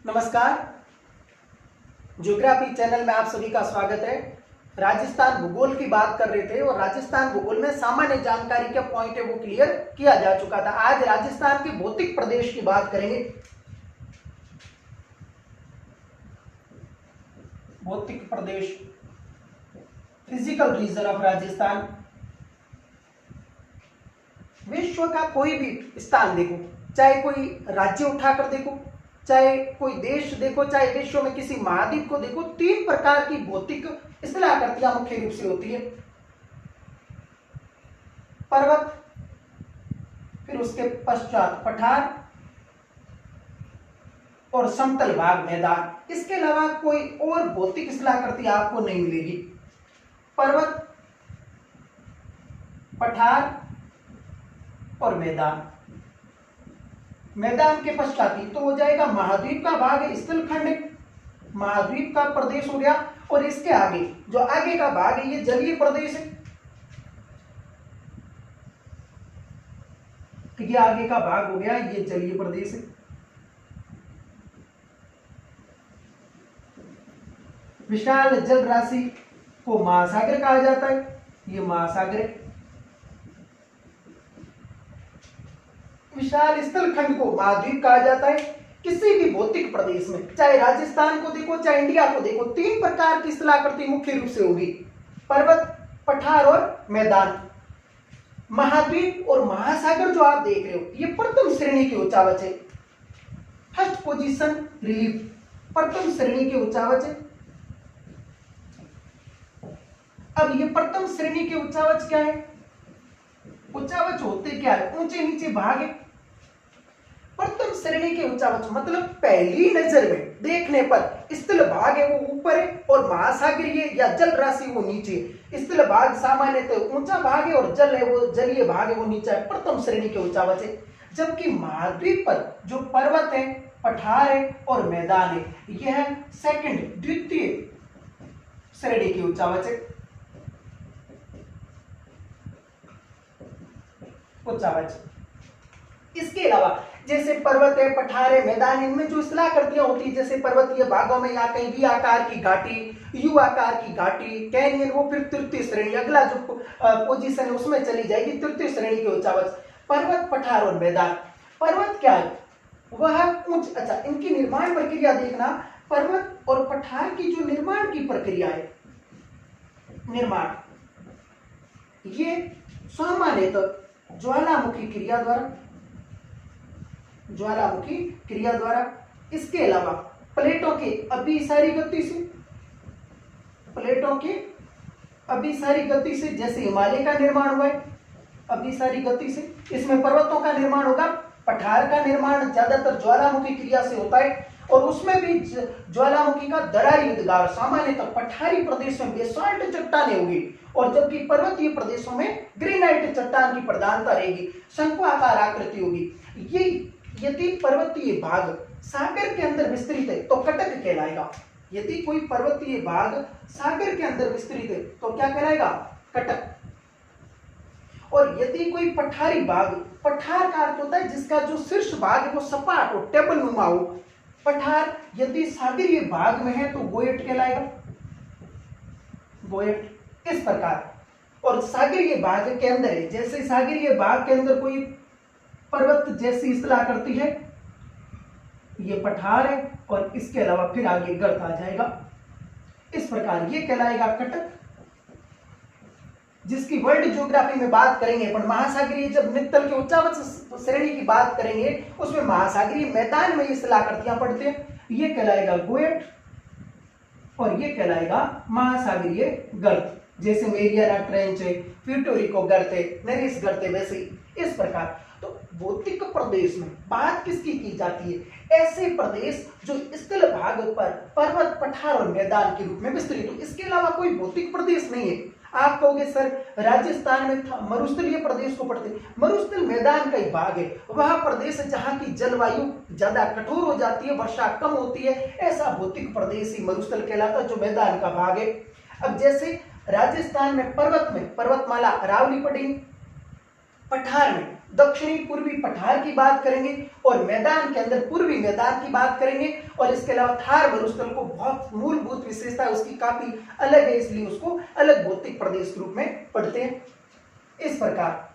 नमस्कार। Geography channel में आप सभी का स्वागत है। राजस्थान भूगोल की बात कर रहे थे और राजस्थान भूगोल में सामान्य जानकारी के पॉइंट है वो क्लियर किया जा चुका था। आज राजस्थान के भौतिक प्रदेश की बात करेंगे। भौतिक प्रदेश, फिजिकल रीजन ऑफ राजस्थान। विश्व का कोई भी स्थान देखो, चाहे कोई राज्य उठाकर देखो, चाहे कोई देश देखो, चाहे विश्व में किसी महाद्वीप को देखो, तीन प्रकार की भौतिक स्थलाकृतियां मुख्य रूप से होती है। पर्वत, फिर उसके पश्चात पठार और समतल भाग मैदान। इसके अलावा कोई और भौतिक स्थलाकृति आपको नहीं मिलेगी। पर्वत, पठार और मैदान। मैदान के पश्चात तो हो जाएगा महाद्वीप का भाग, स्थलखंड महाद्वीप का प्रदेश हो गया। और इसके आगे जो आगे का भाग है ये जलीय प्रदेश है। ये आगे का भाग हो गया, ये जलीय प्रदेश है। विशाल जल राशि को महासागर कहा जाता है, ये महासागर है। विशाल स्थलखंड को महाद्वीप कहा जाता है। किसी भी भौतिक प्रदेश में, चाहे राजस्थान को देखो, चाहे इंडिया को देखो, तीन प्रकार की स्थलाकृति मुख्य रूप से होगी। पर्वत, पठार और मैदान। महाद्वीप और महासागर जो आप देख रहे हो ये प्रथम श्रेणी के उच्चावच है। फर्स्ट पोजीशन रिलीफ, प्रथम श्रेणी के उच्चावच है। अब ये प्रथम श्रेणी के उच्चावच क्या है? उच्चावच होते क्या है? ऊंचे नीचे भाग है। प्रथम श्रेणी के उच्चावच मतलब पहली नजर में देखने पर स्थल भाग है वो ऊपर है और महासागरीय या जल राशि वो नीचे है। स्थल भाग सामान्यतः ऊंचा भाग है और जल है वो जलीय भाग है वो नीचा है। प्रथम श्रेणी के उच्चावच है। जबकि महाद्वीप पर जो पर्वत है, पठार है और मैदान है यह सेकंड द्वितीय श्रेणी के उच्चावच है। उच्चावच। इसके अलावा जैसे पर्वत है, पठार है, मैदान, इनमें जो स्थलाकृतियां होती है, जैसे पर्वतीय भागों में या कहीं वी आकार की घाटी, यू आकार की घाटी, कैनियन, वो फिर तृतीय श्रेणी, अगला जो पोजीशन है उसमें चली जाएगी तृतीय श्रेणी के उच्चावच। पर्वत, पठार और मैदान। पर्वत क्या है? वह उच्च, अच्छा इनकी निर्माण प्रक्रिया देखना। पर्वत और पठार की जो निर्माण की प्रक्रिया है, निर्माण ये सामान्यतः ज्वालामुखी क्रिया द्वारा, इसके अलावा प्लेटों के अभिसारी गति से, जैसे हिमालय का निर्माण हुआ है अभिसारी गति से, इसमें पर्वतों का निर्माण होगा। पठार का निर्माण ज्यादातर ज्वालामुखी क्रिया से होता है और उसमें भी ज्वालामुखी का दरारी उद्गार। सामान्यतः पठारी प्रदेश में बेसाल्ट चट्टानें होगी और जबकि पर्वतीय प्रदेशों में ग्रेनाइट चट्टान की प्रधानता रहेगी, शंक्वाकार आकृति होगी। ये यदि पर्वतीय भाग सागर के अंदर विस्तृत है तो कटक कहलाएगा। यदि कोई पर्वतीय भाग सागर के अंदर विस्तृत है तो क्या कहलाएगा? कटक। और यदि कोई पठारी भाग, पठार का अर्थ होता है जिसका जो शीर्ष भाग है वो सपाट हो, टेबल नुमा हो। पठार यदि सागरीय भाग में है तो गोयट कहलाएगा, गोयट। इस प्रकार। और सागरीय भाग के अंदर है, जैसे सागरीय भाग के अंदर कोई पर्वत जैसी स्थलाकृति है, ये पठार है और इसके अलावा फिर आगे गर्त आ जाएगा। इस प्रकार ये कहलाएगा कटक, जिसकी वर्ल्ड ज्योग्राफी में बात करेंगे अपन। महासागरीय जब नित्तल के उच्चावच श्रेणी की बात करेंगे उसमें महासागरीय मैदान में ये स्थलाकृतियां पड़ते हैं, ये कहलाएगा गोयट और ये कहलाएगा महासागरीय गर्त। जैसे मेरियाना ट्रेंच है, प्यूर्टो रिको गर्त है, नेरिस गर्त है, वैसे इस प्रकार। तो भौतिक प्रदेश में बात किसकी की जाती है? ऐसे प्रदेश जो स्थल भाग पर पर्वत, पठार और मैदान के रूप में विस्तृत हो। इसके अलावा कोई भौतिक प्रदेश नहीं है। आप कहोगे सर राजस्थान में मरुस्थलीय प्रदेश को पढ़ते, मरुस्थल मैदान का ही भाग है। वह प्रदेश है जहां की जलवायु ज्यादा कठोर हो जाती है, वर्षा कम होती है, ऐसा भौतिक प्रदेश ही मरुस्थल कहलाता है जो मैदान का भाग है। अब जैसे राजस्थान में पर्वत में पर्वतमाला अरावली पड़ेगी, पठार में दक्षिणी पूर्वी पठार की बात करेंगे और मैदान के अंदर पूर्वी मैदान की बात करेंगे। और इसके अलावा थार मरुस्थल को बहुत मूलभूत विशेषता उसकी काफी अलग है, इसलिए उसको अलग भौतिक प्रदेश के रूप में पढ़ते हैं। इस प्रकार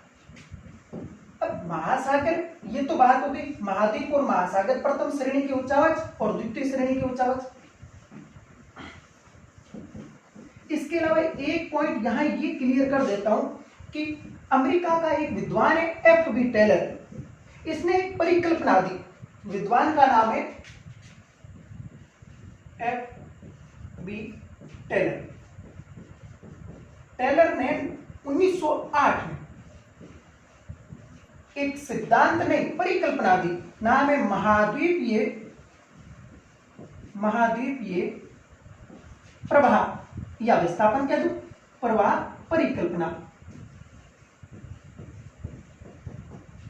अब महासागर, ये तो बात हो गई महाद्वीप और महासागर, प्रथम श्रेणी के उच्चावच और द्वितीय श्रेणी के उच्चावच। इसके अलावा एक पॉइंट यहां ये क्लियर कर देता हूं कि अमेरिका का एक विद्वान है F.B. टेलर, इसने एक परिकल्पना दी। विद्वान का नाम है F.B. टेलर। टेलर ने 1908 में एक सिद्धांत में परिकल्पना दी, नाम है महाद्वीपीय प्रवाह या विस्थापन कह दो, प्रवाह परिकल्पना।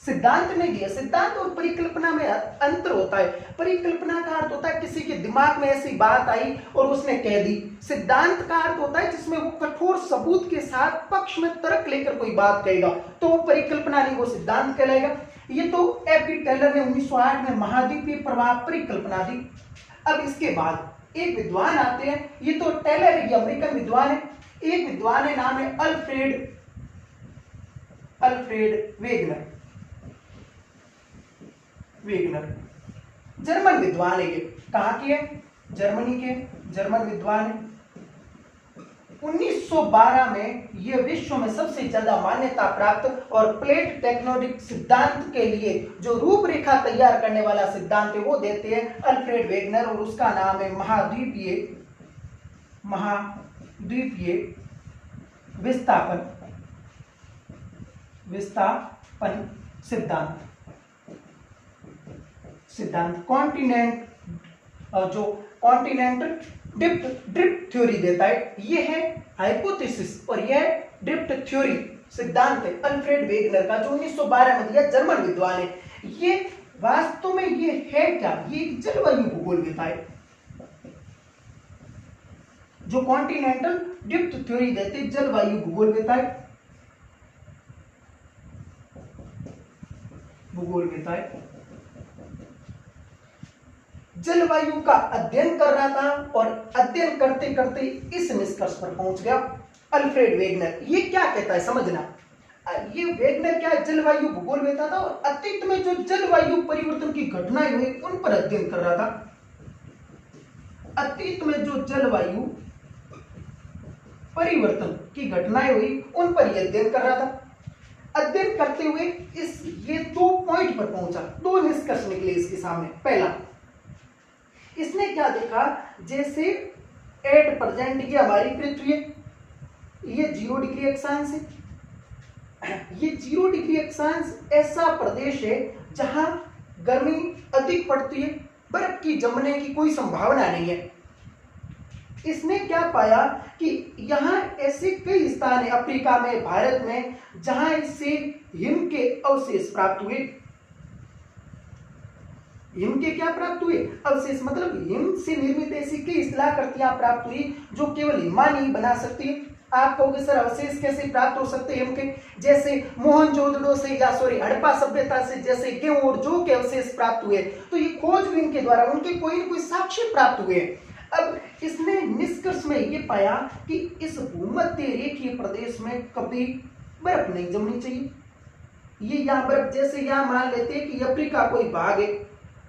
सिद्धांत ने दिया। सिद्धांत और परिकल्पना में अंतर होता है। परिकल्पना का अर्थ होता है किसी के दिमाग में ऐसी बात आई और उसने कह दी। सिद्धांत का अर्थ होता है जिसमें वो कठोर सबूत के साथ पक्ष में तर्क लेकर कोई बात कहेगा, तो वो परिकल्पना नहीं, वो सिद्धांत कहलाएगा। ये तो F.B. टेलर ने 1908 में महाद्वीपीय प्रवाह परिकल्पना दी। अब इसके बाद एक विद्वान आते हैं, ये तो टेलर ये अमेरिकन विद्वान है। एक विद्वान है, नाम है अल्फ्रेड वेगनर, जर्मन विद्वान है। ये कहां के है? जर्मनी के, जर्मन विद्वान है। 1912 में यह विश्व में सबसे ज्यादा मान्यता प्राप्त और प्लेट टेक्टोनिक सिद्धांत के लिए जो रूपरेखा तैयार करने वाला सिद्धांत है वो देते हैं अल्फ्रेड वेगनर, और उसका नाम है महाद्वीपीय विस्थापन सिद्धांत कॉन्टिनेंट, जो कॉन्टिनेंटल ड्रिफ्ट थ्योरी देता है। ये है हाइपोथेसिस और ये है ड्रिफ्ट थ्योरी सिद्धांत है अल्फ्रेड वेगनर का, जो 1912 में दिया, जर्मन विद्वान है। ये वास्तव में ये है क्या? ये जलवायु भूगोल देता है। जो कॉन्टिनेंटल ड्रिफ्ट थ्योरी देते जलवायु भूगोल देता है, भूगोल देता है। जलवायु का अध्ययन कर रहा था और अध्ययन करते करते इस निष्कर्ष पर पहुंच गया अल्फ्रेड वेगनर। ये क्या कहता है समझना, ये वेगनर क्या जलवायु भूगोल में था और अतीत में जो जलवायु परिवर्तन की घटनाएं हुई उन पर अध्ययन कर रहा था। अतीत में जो जलवायु परिवर्तन की घटनाएं हुई उन पर यह अध्ययन कर रहा था। अध्ययन करते हुए ये 2 पॉइंट पर पहुंचा, 2 निष्कर्ष निकले इसके सामने। पहला, इसने क्या देखा, जैसे एट प्रेजेंट ये हमारी पृथ्वी है, ये 0 डिग्री अक्षांश है। ये 0 डिग्री अक्षांश ऐसा प्रदेश है जहां गर्मी अधिक पड़ती है, बर्फ की जमने की कोई संभावना नहीं है। इसने क्या पाया कि यहाँ ऐसे कई स्थान है अफ्रीका में, भारत में, जहां इससे हिम के अवशेष प्राप्त हुए। हिम के क्या प्राप्त हुए? अवशेष, मतलब हिम से निर्मित ऐसी कई शिलाकृतियां प्राप्त हुई जो केवल हिमा नहीं बना सकती। आप कहोगे सर अवशेष कैसे प्राप्त हो सकते हैं हिम के? जैसे मोहनजोदड़ो से या हड़प्पा सभ्यता से जैसे गेहूं और जौ के अवशेष प्राप्त हुए, तो ये खोजबीन के द्वारा उनके कोई न कोई साक्ष्य प्राप्त हुए। अब इसने निष्कर्ष में ये पाया कि इस भूमध्य रेखीय प्रदेश में कभी बर्फ नहीं जमनी चाहिए। ये यहाँ बर्फ, जैसे यहाँ मान लेते हैं कि अफ्रीका कोई भाग है,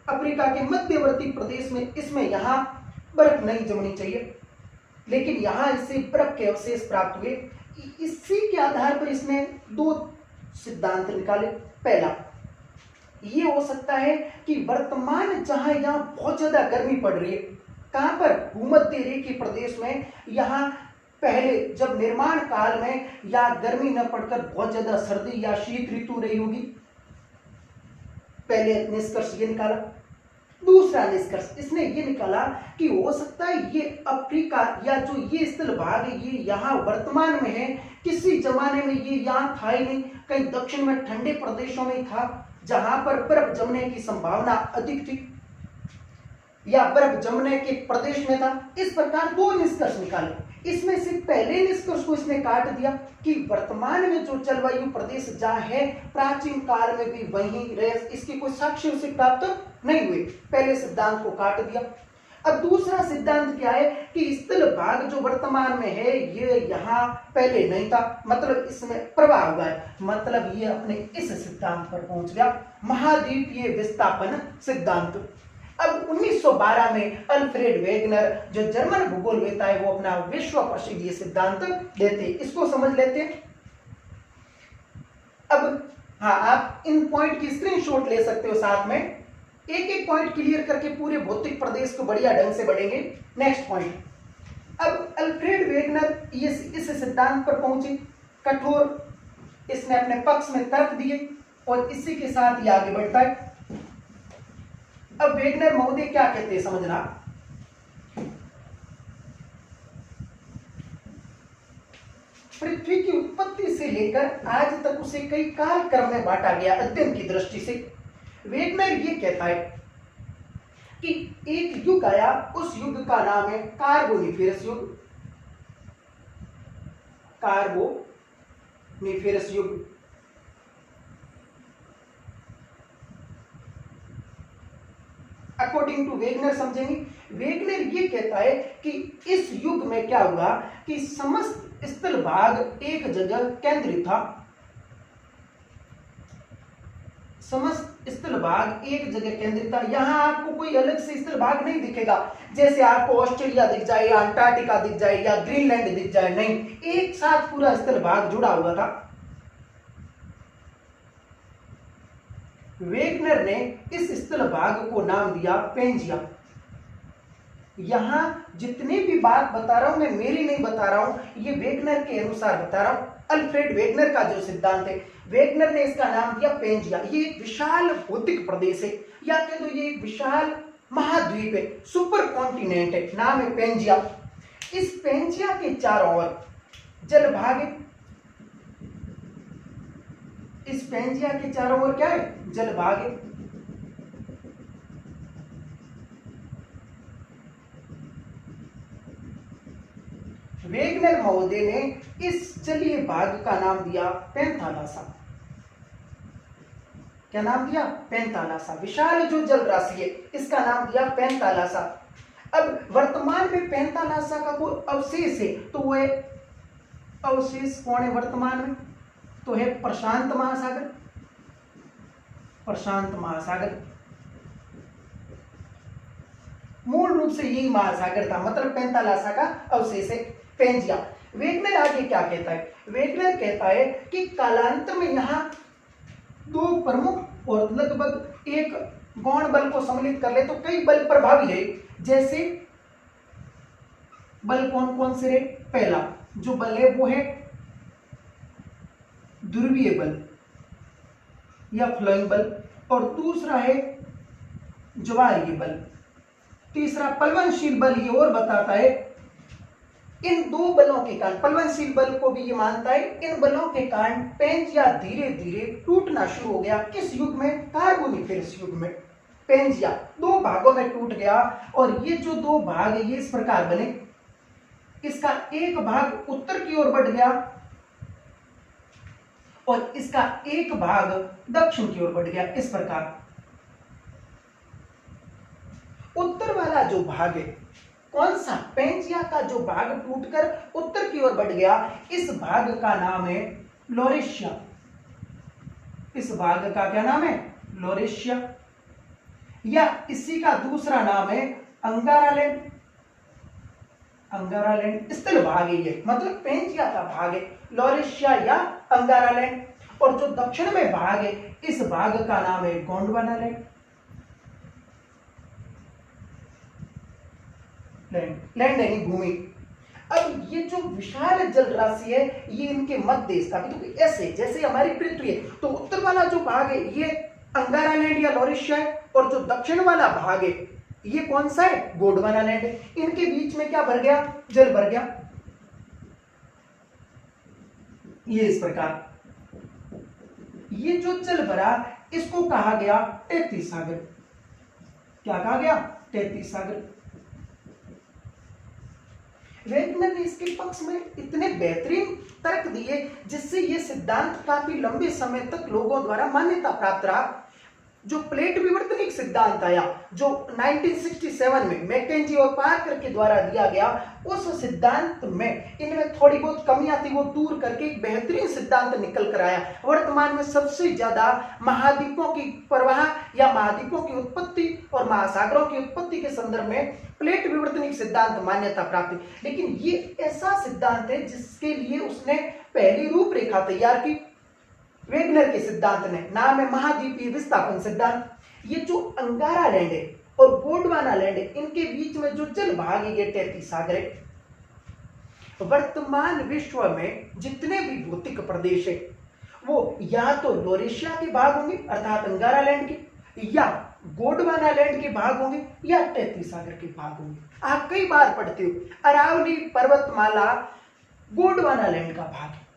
अफ्रीका के मध्यवर्ती प्रदेश में इसमें यहाँ बर्फ नहीं जमनी चाहिए, लेकिन यहाँ इससे बर्फ के अवशेष प्राप्त हुए। इसी के आधार पर इसने 2 सिद्धांत निकाले। पहला, ये हो सकता है कि वर्तमान जहां यहाँ बहुत ज्यादा गर्मी पड़ रही है, कहां पर? भूमध्य रेखीय प्रदेश में। यहाँ पहले जब निर्माण काल में या गर्मी न पड़कर बहुत ज्यादा सर्दी या शीत ऋतु रही होगी। पहले निष्कर्ष ये निकाला। दूसरा निष्कर्ष इसने ये निकाला कि हो सकता है ये अफ्रीका या जो ये स्थल भाग है ये यहाँ वर्तमान में है, किसी जमाने में ये यहाँ था ही नहीं, कहीं दक्षिण में ठंडे प्रदेशों में था जहां पर बर्फ जमने की संभावना अधिक थी या बर्फ जमने के प्रदेश में था। इस प्रकार 2 निष्कर्ष निकाले। इसमें से पहले निष्कर्ष को इसने काट दिया कि वर्तमान में जो जलवायु प्रदेश जहां है प्राचीन काल में भी वहीं रहे, इसके कोई साक्ष्य उसे प्राप्त नहीं हुए। पहले सिद्धांत को काट दिया। अब दूसरा सिद्धांत क्या है कि स्थल भाग जो वर्तमान में है ये यहाँ पहले नहीं था, मतलब इसमें प्रभाव हुआ है, मतलब ये अपने इस सिद्धांत पर पहुंच गया, महाद्वीपीय विस्थापन सिद्धांत। अब 1912 में अल्फ्रेड वेगनर जो जर्मन भूगोलवेत्ता है वो अपना विश्व प्रसिद्ध ये सिद्धांत देते, इसको समझ लेते हैं। अब हाँ, आप इन पॉइंट की स्क्रीनशॉट ले सकते हो, साथ में एक एक पॉइंट क्लियर करके पूरे भौतिक प्रदेश को बढ़िया ढंग से बढ़ेंगे। नेक्स्ट पॉइंट, अब अल्फ्रेड वेगनर इस सिद्धांत पर पहुंचे, कठोर इसने अपने पक्ष में तर्क दिए और इसी के साथ ये आगे बढ़ता है। अब वेगनर महोदय क्या कहते हैं समझना, पृथ्वी की उत्पत्ति से लेकर आज तक उसे कई कालक्रम में बांटा गया अध्ययन की दृष्टि से। वेगनर ये कहता है कि एक युग आया, उस युग का नाम है कार्बोनिफेरस युग। कार्बोनिफेरस युग। अकॉर्डिंग टू वेगनर समझेंगे। वेगनर ये कहता है कि इस युग में क्या हुआ कि समस्त स्थल भाग एक जगह केंद्रित था, समस्त स्थल भाग एक जगह केंद्रित था। यहां आपको कोई अलग से स्थल भाग नहीं दिखेगा, जैसे आपको ऑस्ट्रेलिया दिख जाए या अंटार्कटिका दिख जाए या ग्रीनलैंड दिख जाए, नहीं, एक साथ पूरा स्थल भाग जुड़ा हुआ था। वेगनर ने इस स्थल भाग को नाम दिया पेंजिया। यहां जितनी भी बात बता रहा हूं मैं मेरी नहीं बता रहा हूं, ये वेगनर के अनुसार बता रहा हूं। अल्फ्रेड वेगनर का जो सिद्धांत है, वेगनर ने इसका नाम दिया पेंजिया। ये एक विशाल भौतिक प्रदेश है, या कह दो ये एक विशाल महाद्वीप है, सुपर कॉन्टिनेंट है, नाम है पेंजिया। इस पेंजिया के चारों ओर जल भाग है। इस पेंजिया के चारों ओर क्या है? जल भाग है। वेगनर महोदय ने इस जलीय भाग का नाम दिया पेंथालासा। क्या नाम दिया? पेंथालासा। विशाल जो जल राशि है इसका नाम दिया पेंथालासा। अब वर्तमान में पेंथालासा का कोई अवशेष है तो वह अवशेष कौन है वर्तमान में? तो है प्रशांत महासागर। प्रशांत महासागर मूल रूप से यही महासागर था, मतलब पेंथालासा का अवशेष है पेंजिया। वेगनर आगे क्या कहता है? वेगनर कहता है कि कालांतर में यहां दो प्रमुख और लगभग एक गौण बल को सम्मिलित कर ले तो कई बल प्रभावी है। जैसे बल कौन कौन से रहे? पहला जो बल है वो है ध्रुवीय बल या फ्लोइंग बल, और दूसरा है ज्वारीय बल, तीसरा प्लवनशील बल। ये और बताता है इन दो बलों के कारण, प्लवनशील बल को भी ये मानता है, इन बलों के कारण पेंजिया धीरे धीरे टूटना शुरू हो गया। किस युग में? कार्बोनिफेरस युग में पेंजिया दो भागों में टूट गया। और ये जो दो भाग है ये इस प्रकार बने, इसका एक भाग उत्तर की ओर बढ़ गया और इसका एक भाग दक्षिण की ओर बढ़ गया, इस प्रकार। उत्तर वाला जो भाग है कौन सा? पेंजिया का जो भाग टूटकर उत्तर की ओर बढ़ गया, इस भाग का नाम है लॉरेशिया। इस भाग का क्या नाम है? लॉरेशिया। या इसी का दूसरा नाम है अंगारालैंड। अंगारालैंड स्थल भाग है ये, मतलब पेंजिया का भाग है लॉरेशिया या अंगारालैंड। और जो दक्षिण में भाग है इस भाग का नाम है गोंडवानालैंड। लैंड यानी भूमि। अब ये जो विशाल जल राशि है ये इनके मध्य स्थापित होगी, ऐसे जैसे हमारी पृथ्वी है। तो उत्तर वाला जो भाग है ये अंगारालैंड या लॉरेशिया है, और जो दक्षिण वाला भाग है ये कौन सा है? गोंडवानालैंड है। इनके बीच में क्या भर गया? जल भर गया, ये इस प्रकार। ये जो जल भरा इसको कहा गया तैतीस सागर। क्या कहा गया? तैतीस सागर। वेगनर ने इसके पक्ष में इतने बेहतरीन तर्क दिए जिससे ये सिद्धांत काफी लंबे समय तक लोगों द्वारा मान्यता प्राप्त रहा। जो प्लेट विवर्तनिक सिद्धांत आया जो 1967 में मैकेंजी और पार्कर के द्वारा दिया गया, उस सिद्धांत में इनमें थोड़ी बहुत कमियां थी, वो दूर करके एक बेहतरीन सिद्धांत निकल कर आया। वर्तमान में सबसे ज्यादा महाद्वीपों की प्रवाह या महाद्वीपों की उत्पत्ति और महासागरों की उत्पत्ति के संदर्भ में प्लेट विवर्तनिक सिद्धांत मान्यता प्राप्त है। लेकिन ये ऐसा सिद्धांत है जिसके लिए उसने पहली रूपरेखा तैयार की। वेगनर के सिद्धांत ने नाम है महाद्वीपीय विस्थापन सिद्धांत। ये जो अंगारा लैंड है और गोंडवाना लैंड है, इनके बीच में जो जल भाग है ये तैतीस सागर है। वर्तमान विश्व में जितने भी भौतिक प्रदेश है वो या तो लोरेशिया के भाग होंगे अर्थात अंगारा लैंड के, या गोंडवाना लैंड के भाग होंगे, या तैतीस सागर के भाग होंगे। आप कई बार पढ़ते हो अरावली पर्वतमाला गोंडवाना लैंड का भाग है।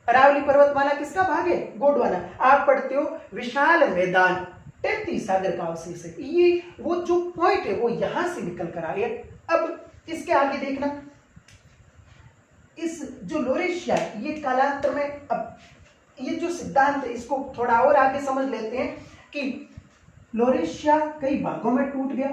अरावली पर्वतमाला किसका भाग है? गोंडवाना। आप पढ़ते हो विशाल मैदान तैतीस सागर का अवशेष है। ये वो जो पॉइंट है वो यहां से निकल कर आए। अब इसके आगे देखना, इस जो लोरेशिया है ये कालांतर में, अब ये जो सिद्धांत है इसको थोड़ा और आगे समझ लेते हैं कि लोरेशिया कई भागों में टूट गया।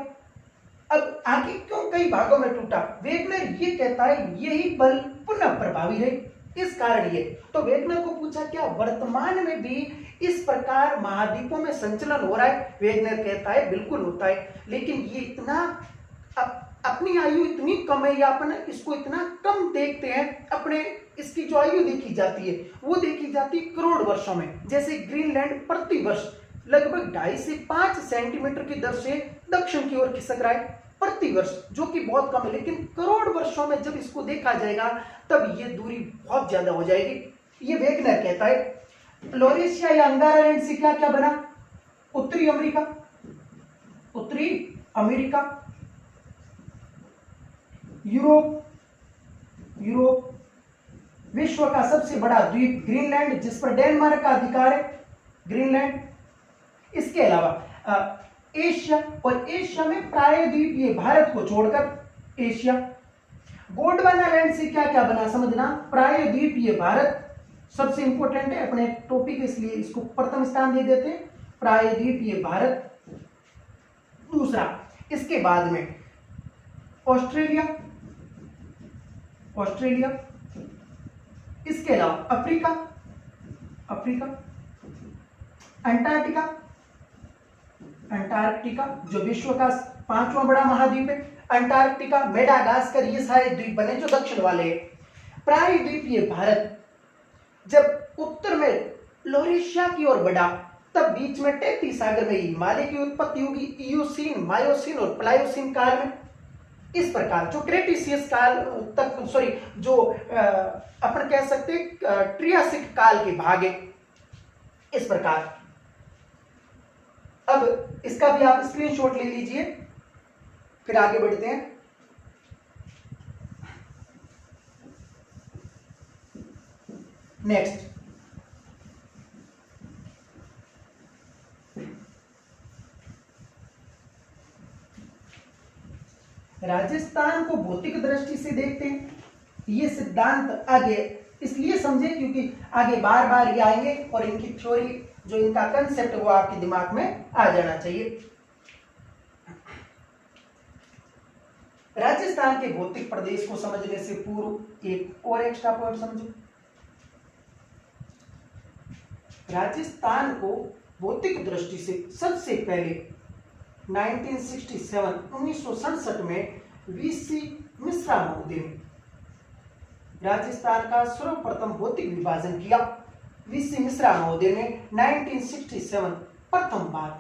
अब आगे क्यों कई भागों में टूटा? वेगनर ये कहता है यही बल पुनः प्रभावी है, इस कारण ये। तो वेगनर को पूछा क्या वर्तमान में भी इस प्रकार महाद्वीपों में संचलन हो रहा है? वेगनर कहता है बिल्कुल होता है, लेकिन ये इतना अपनी आयु इतनी कम है या अपन इसको इतना कम देखते हैं। अपने इसकी जो आयु देखी जाती है वो देखी जाती है करोड़ वर्षों में। जैसे ग्रीनलैंड प्रति वर्ष लगभग 2.5 से 5 सेंटीमीटर की दर से दक्षिण की ओर खिसक रहा है प्रति वर्ष, जो कि बहुत कम है। लेकिन करोड़ वर्षों में जब इसको देखा जाएगा तब ये दूरी बहुत ज्यादा हो जाएगी। ये वेगनर कहता है। लोरेशिया या अंगारा लैंड से क्या क्या बना? उत्तरी अमेरिका, उत्तरी अमेरिका, यूरोप, यूरोप, विश्व का सबसे बड़ा द्वीप ग्रीनलैंड जिस पर डेनमार्क का अधिकार है, ग्रीनलैंड। इसके अलावा एशिया, और एशिया में प्रायद्वीपीय भारत को छोड़कर एशिया। गोंडवाना लैंड से क्या क्या बना समझना। प्रायद्वीपीय भारत सबसे इंपॉर्टेंट है अपने टॉपिक, इसलिए इसको प्रथम स्थान दे देते हैं, प्रायद्वीपीय भारत। दूसरा, इसके बाद में ऑस्ट्रेलिया, ऑस्ट्रेलिया। इसके अलावा अफ्रीका, अफ्रीका, अंटार्कटिका, अंटार्कटिका जो विश्व का 5वां बड़ा महाद्वीप है, अंटार्कटिका, मेडागास्कर, ये सारे द्वीप बने जो दक्षिण वाले हैं। प्रायद्वीपीय भारत जब उत्तर में लोरेशिया की ओर बढ़ा तब बीच में तैतीस सागर में हिमालय की उत्पत्ति होगी इयोसीन, मायोसीन और प्लायोसीन काल में। इस प्रकार जो क्रेटिसियस काल तक, सॉरी, जो अपन कह सकते हैं ट्रियासिक काल के भाग है। इस प्रकार अब इसका भी आप स्क्रीनशॉट ले लीजिए, फिर आगे बढ़ते हैं। नेक्स्ट, राजस्थान को भौतिक दृष्टि से देखते हैं। ये सिद्धांत आगे इसलिए समझे क्योंकि आगे बार बार ये आएंगे और इनकी थ्योरी जो इनका कंसेप्ट वो आपके दिमाग में आ जाना चाहिए। राजस्थान के भौतिक प्रदेश को समझने से पूर्व एक और एक्स्ट्रा पॉइंट समझो। राजस्थान को भौतिक दृष्टि से सबसे पहले 1967 में वीसी मिश्रा महोदय ने राजस्थान का सर्वप्रथम भौतिक विभाजन किया। वीसी मिश्रा महोदय ने 1967 प्रथम बार,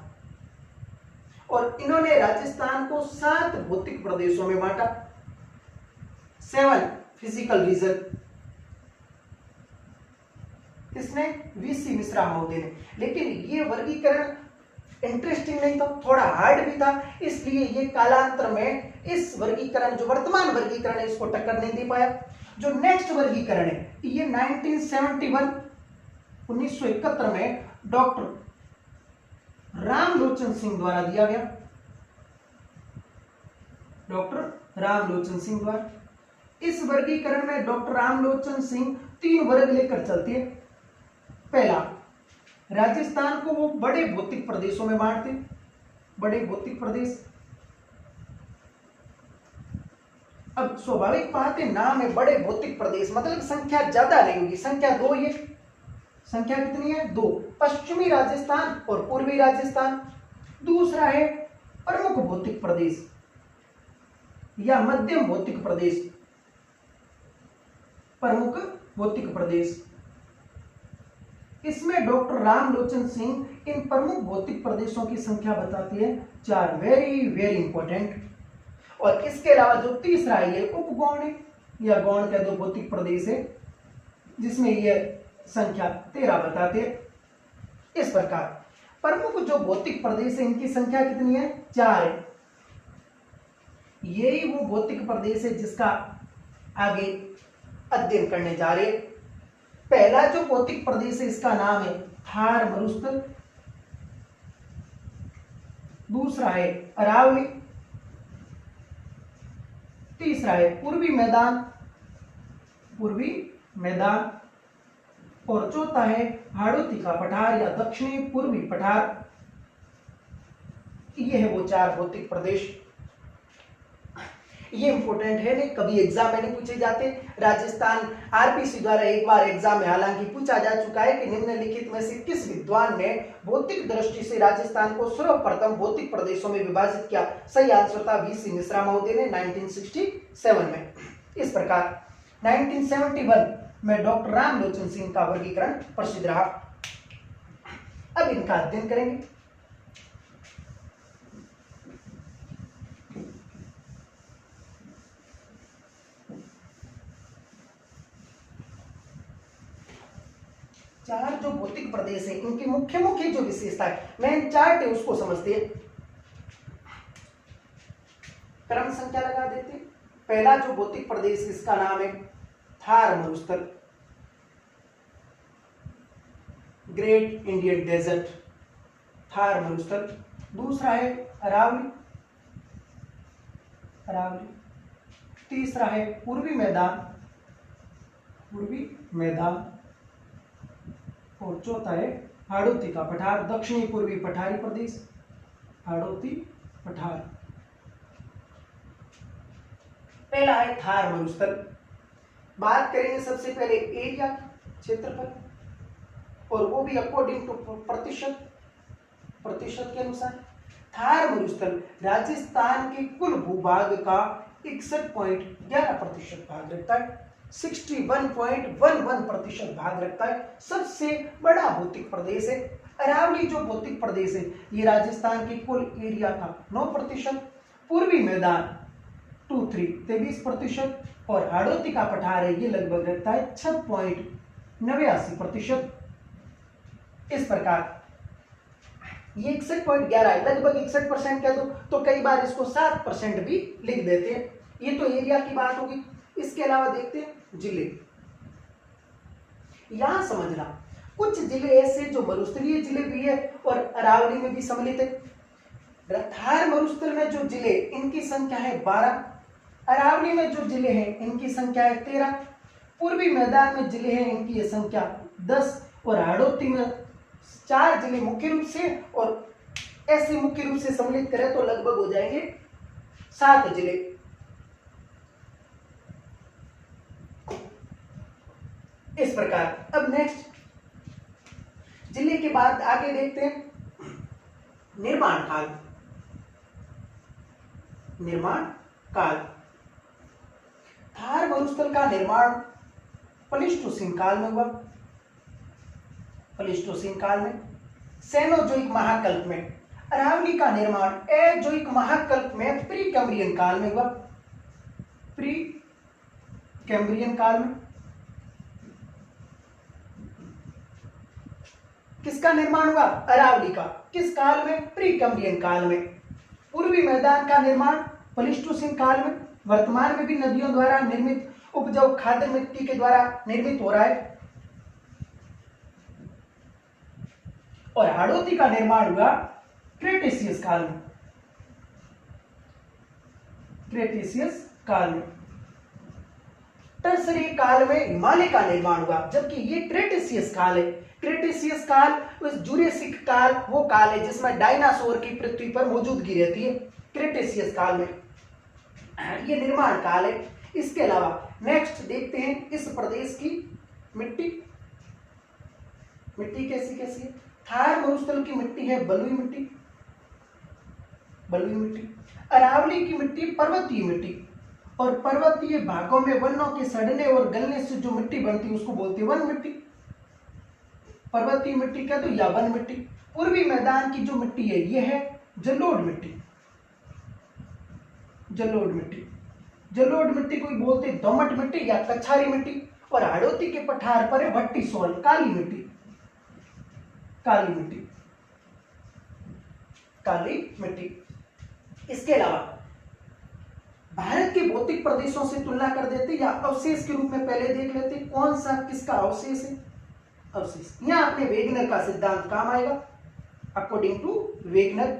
और इन्होंने राजस्थान को 7 भौतिक प्रदेशों में बांटा, 7 फिजिकल रीजन। इसने वीसी मिश्रा महोदय ने, लेकिन ये वर्गीकरण इंटरेस्टिंग नहीं था, थोड़ा हार्ड भी था, इसलिए ये कालांतर में इस वर्गीकरण, जो वर्तमान वर्गीकरण है, इसको टक्कर नहीं दे पाया। जो नेक्स्ट वर्गीकरण है ये 1971 में डॉक्टर रामलोचन सिंह द्वारा दिया गया, डॉक्टर रामलोचन सिंह द्वारा। इस वर्गीकरण में डॉक्टर रामलोचन सिंह 3 वर्ग लेकर चलते हैं। पहला, राजस्थान को वो बड़े भौतिक प्रदेशों में बांटते, बड़े भौतिक प्रदेश। अब स्वाभाविक बात है, नाम है बड़े भौतिक प्रदेश, मतलब संख्या ज्यादा नहीं होगी, संख्या 2, ये संख्या कितनी है 2। पश्चिमी राजस्थान और पूर्वी राजस्थान। दूसरा है प्रमुख भौतिक प्रदेश या मध्यम भौतिक प्रदेश, प्रमुख भौतिक प्रदेश। इसमें डॉक्टर रामलोचन सिंह इन प्रमुख भौतिक प्रदेशों की संख्या बताते हैं 4, वेरी वेरी इंपॉर्टेंट। और इसके अलावा जो तीसरा है ये उपगौण है या गौण कह दो भौतिक प्रदेश है, जिसमें ये संख्या 13 बताते हैं। इस प्रकार प्रमुख जो भौतिक प्रदेश है इनकी संख्या कितनी है 4 है। यही वो भौतिक प्रदेश है जिसका आगे अध्ययन करने जा रहे हैं। पहला जो भौतिक प्रदेश है इसका नाम है थार मरुस्थल, दूसरा है अरावली, तीसरा है पूर्वी मैदान, पूर्वी मैदान, और चौथा है हाड़ौती का पठार या दक्षिणी पूर्वी पठार। ये है वो 4 भौतिक प्रदेश। ये इंपॉर्टेंट है, नहीं कभी एग्जाम में नहीं पूछे जाते। राजस्थान आरपीसी द्वारा एक बार एग्जाम में हालांकि पूछा जा चुका है कि निम्नलिखित में से किस विद्वान ने भौतिक दृष्टि से राजस्थान को सर्वप्रथम भौतिक प्रदेशों में विभाजित किया। सही आंसर था वीसी मिश्रा महोदय ने 1967 में। इस प्रकार 1971 में डॉक्टर रामलोचन सिंह का वर्गीकरण प्रसिद्ध रहा। अब इनका अध्ययन करेंगे। चार जो भौतिक प्रदेश है इनकी मुख्य मुख्य जो विशेषता है, मेन चार्ट है उसको समझते हैं। क्रम संख्या लगा देते। पहला जो भौतिक प्रदेश इसका नाम है थार मरुस्थल, ग्रेट इंडियन डेजर्ट, थार मरुस्थल। दूसरा है अरावली, अरावली। तीसरा है पूर्वी मैदान, पूर्वी मैदान, और चौथा है हाड़ौती का पठार, दक्षिणी पूर्वी पठारी प्रदेश, हाड़ौती पठार। पहला है थार मरुस्थल। बात करेंगे सबसे पहले एरिया, क्षेत्रफल, और वो भी अकॉर्डिंग टू प्रतिशत, प्रतिशत के अनुसार। थार मरुस्थल राजस्थान के कुल भूभाग का 61.11% भाग रखता है, 61.11% भाग रखता है। सबसे बड़ा भौतिक प्रदेश है। अरावली जो भौतिक प्रदेश है ये राजस्थान के कुल एरिया का 9%, पूर्वी मैदान 23%, और हाड़ौती का पठार है ये लगभग रखता है 6.89%। इस प्रकार ये 61.11 है, लगभग 61% कह दो तो कई बार इसको 7% भी लिख देते हैं। ये तो एरिया की बात होगी। इसके अलावा देखते हैं जिले। यहां समझना कुछ जिले ऐसे जो मरुस्थलीय जिले भी है और अरावली में भी सम्मिलित है। थार मरुस्थल में जो जिले इनकी संख्या है 12, अरावली में जो जिले हैं इनकी संख्या है 13, पूर्वी मैदान में जिले हैं इनकी ये संख्या 10, और हाड़ौती में 4 जिले मुख्य रूप से, और ऐसे मुख्य रूप से सम्मिलित करें तो लगभग हो जाएंगे 7 जिले। इस प्रकार अब नेक्स्ट जिले के बाद आगे देखते हैं निर्माण काल। निर्माण काल, थार मरुस्थल का निर्माण प्लीस्टोसीन काल में हुआ, प्लीस्टोसीन काल में, सेनोजोइक महाकल्प में। अरावली का निर्माण एजोइक महाकल्प में प्री कैम्ब्रियन काल में हुआ, प्री कैम्ब्रियन काल में। किसका निर्माण हुआ? अरावली का। किस काल में? प्री कैम्ब्रियन काल में। पूर्वी मैदान का निर्माण प्लीस्टोसीन काल में। वर्तमान में भी नदियों द्वारा निर्मित उपजाऊ खाद्य मिट्टी के द्वारा निर्मित हो रहा है। और हाड़ौती का निर्माण हुआ क्रेटेशियस काल में, क्रेटेशियस काल में। टर्सरी काल में हिमालय का निर्माण हुआ, जबकि ये क्रेटेशियस काल है। क्रेटेशियस काल उस जुरेसिक काल, वो काल है जिसमें डायनासोर की पृथ्वी पर मौजूदगी रहती है। क्रेटेशियस काल में ये निर्माण काल है। इसके अलावा नेक्स्ट देखते हैं इस प्रदेश की मिट्टी। मिट्टी कैसी कैसी है? थार मरुस्थल की मिट्टी है बलुई मिट्टी, बलुई मिट्टी। अरावली की मिट्टी पर्वतीय मिट्टी, और पर्वतीय भागों में वनों के सड़ने और गलने से जो मिट्टी बनती है उसको बोलते हैं वन मिट्टी। पर्वतीय मिट्टी क्या तो या वन मिट्टी। पूर्वी मैदान की जो मिट्टी है ये है जलोढ़ मिट्टी, जलोढ़ मिट्टी। जलोढ़ मिट्टी को बोलते हैं दोमट मिट्टी या कछारी मिट्टी। और हाड़ौती के पठार पर है भट्टी सोल, काली मिट्टी, काली मिट्टी, काली मिट्टी। इसके अलावा भारत के भौतिक प्रदेशों से तुलना कर देते या अवशेष के रूप में पहले देख लेते कौन सा किसका अवशेष है। अवशेष यहां अपने वेगनर का सिद्धांत काम आएगा। अकॉर्डिंग टू वेगनर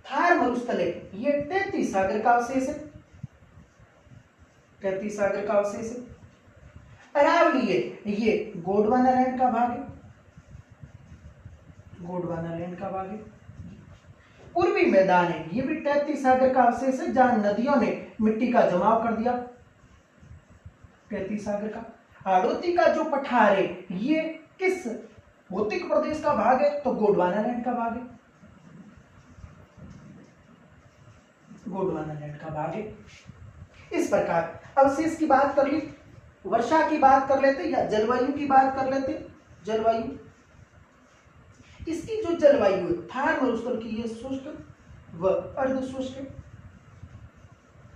थार मरुस्थल है ये 33 सागर का अवशेष है, 33 सागर का अवशेष है। अरावली है ये गोंडवाना लैंड का भाग है, गोंडवाना लैंड का भाग है। पूर्वी मैदान है ये भी 33 सागर का अवशेष है जहां नदियों ने मिट्टी का जमाव कर दिया, 33 सागर का। हाड़ौती का जो पठार है ये किस भौतिक प्रदेश का भाग है तो गोंडवाना लैंड का भाग है, गोंडवाना लैंड का भाग है। इस प्रकार अवशेष की बात कर ली, वर्षा की बात कर लेते या जलवायु की बात कर लेते। जलवायु, इसकी जो जलवायु है थार मरुस्थल की ये शुष्क व अर्ध शुष्क है,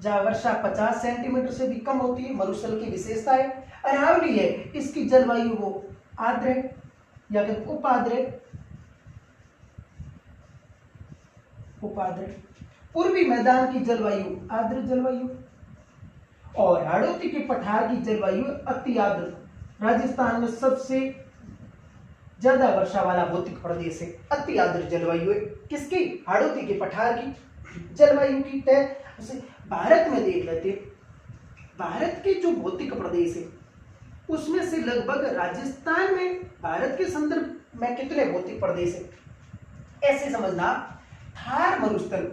जहां वर्षा 50 सेंटीमीटर से भी कम होती है, मरुस्थल की विशेषता है। अरावली है इसकी जलवायु वो आर्द्र है या फिर उपाद्र है, उपाद्र। पूर्वी मैदान की जलवायु आर्द्र जलवायु, और हाड़ौती के पठार की जलवायु अति आर्द्र। राजस्थान में सबसे ज्यादा वर्षा वाला भौतिक प्रदेश है, अति आर्द्र जलवायु है किसकी, हाड़ौती के पठार की जलवायु की तय। भारत में देख लेते, भारत के जो भौतिक प्रदेश है उसमें से लगभग राजस्थान में भारत के संदर्भ में कितने भौतिक प्रदेश है ऐसे समझना। थार मरुस्थल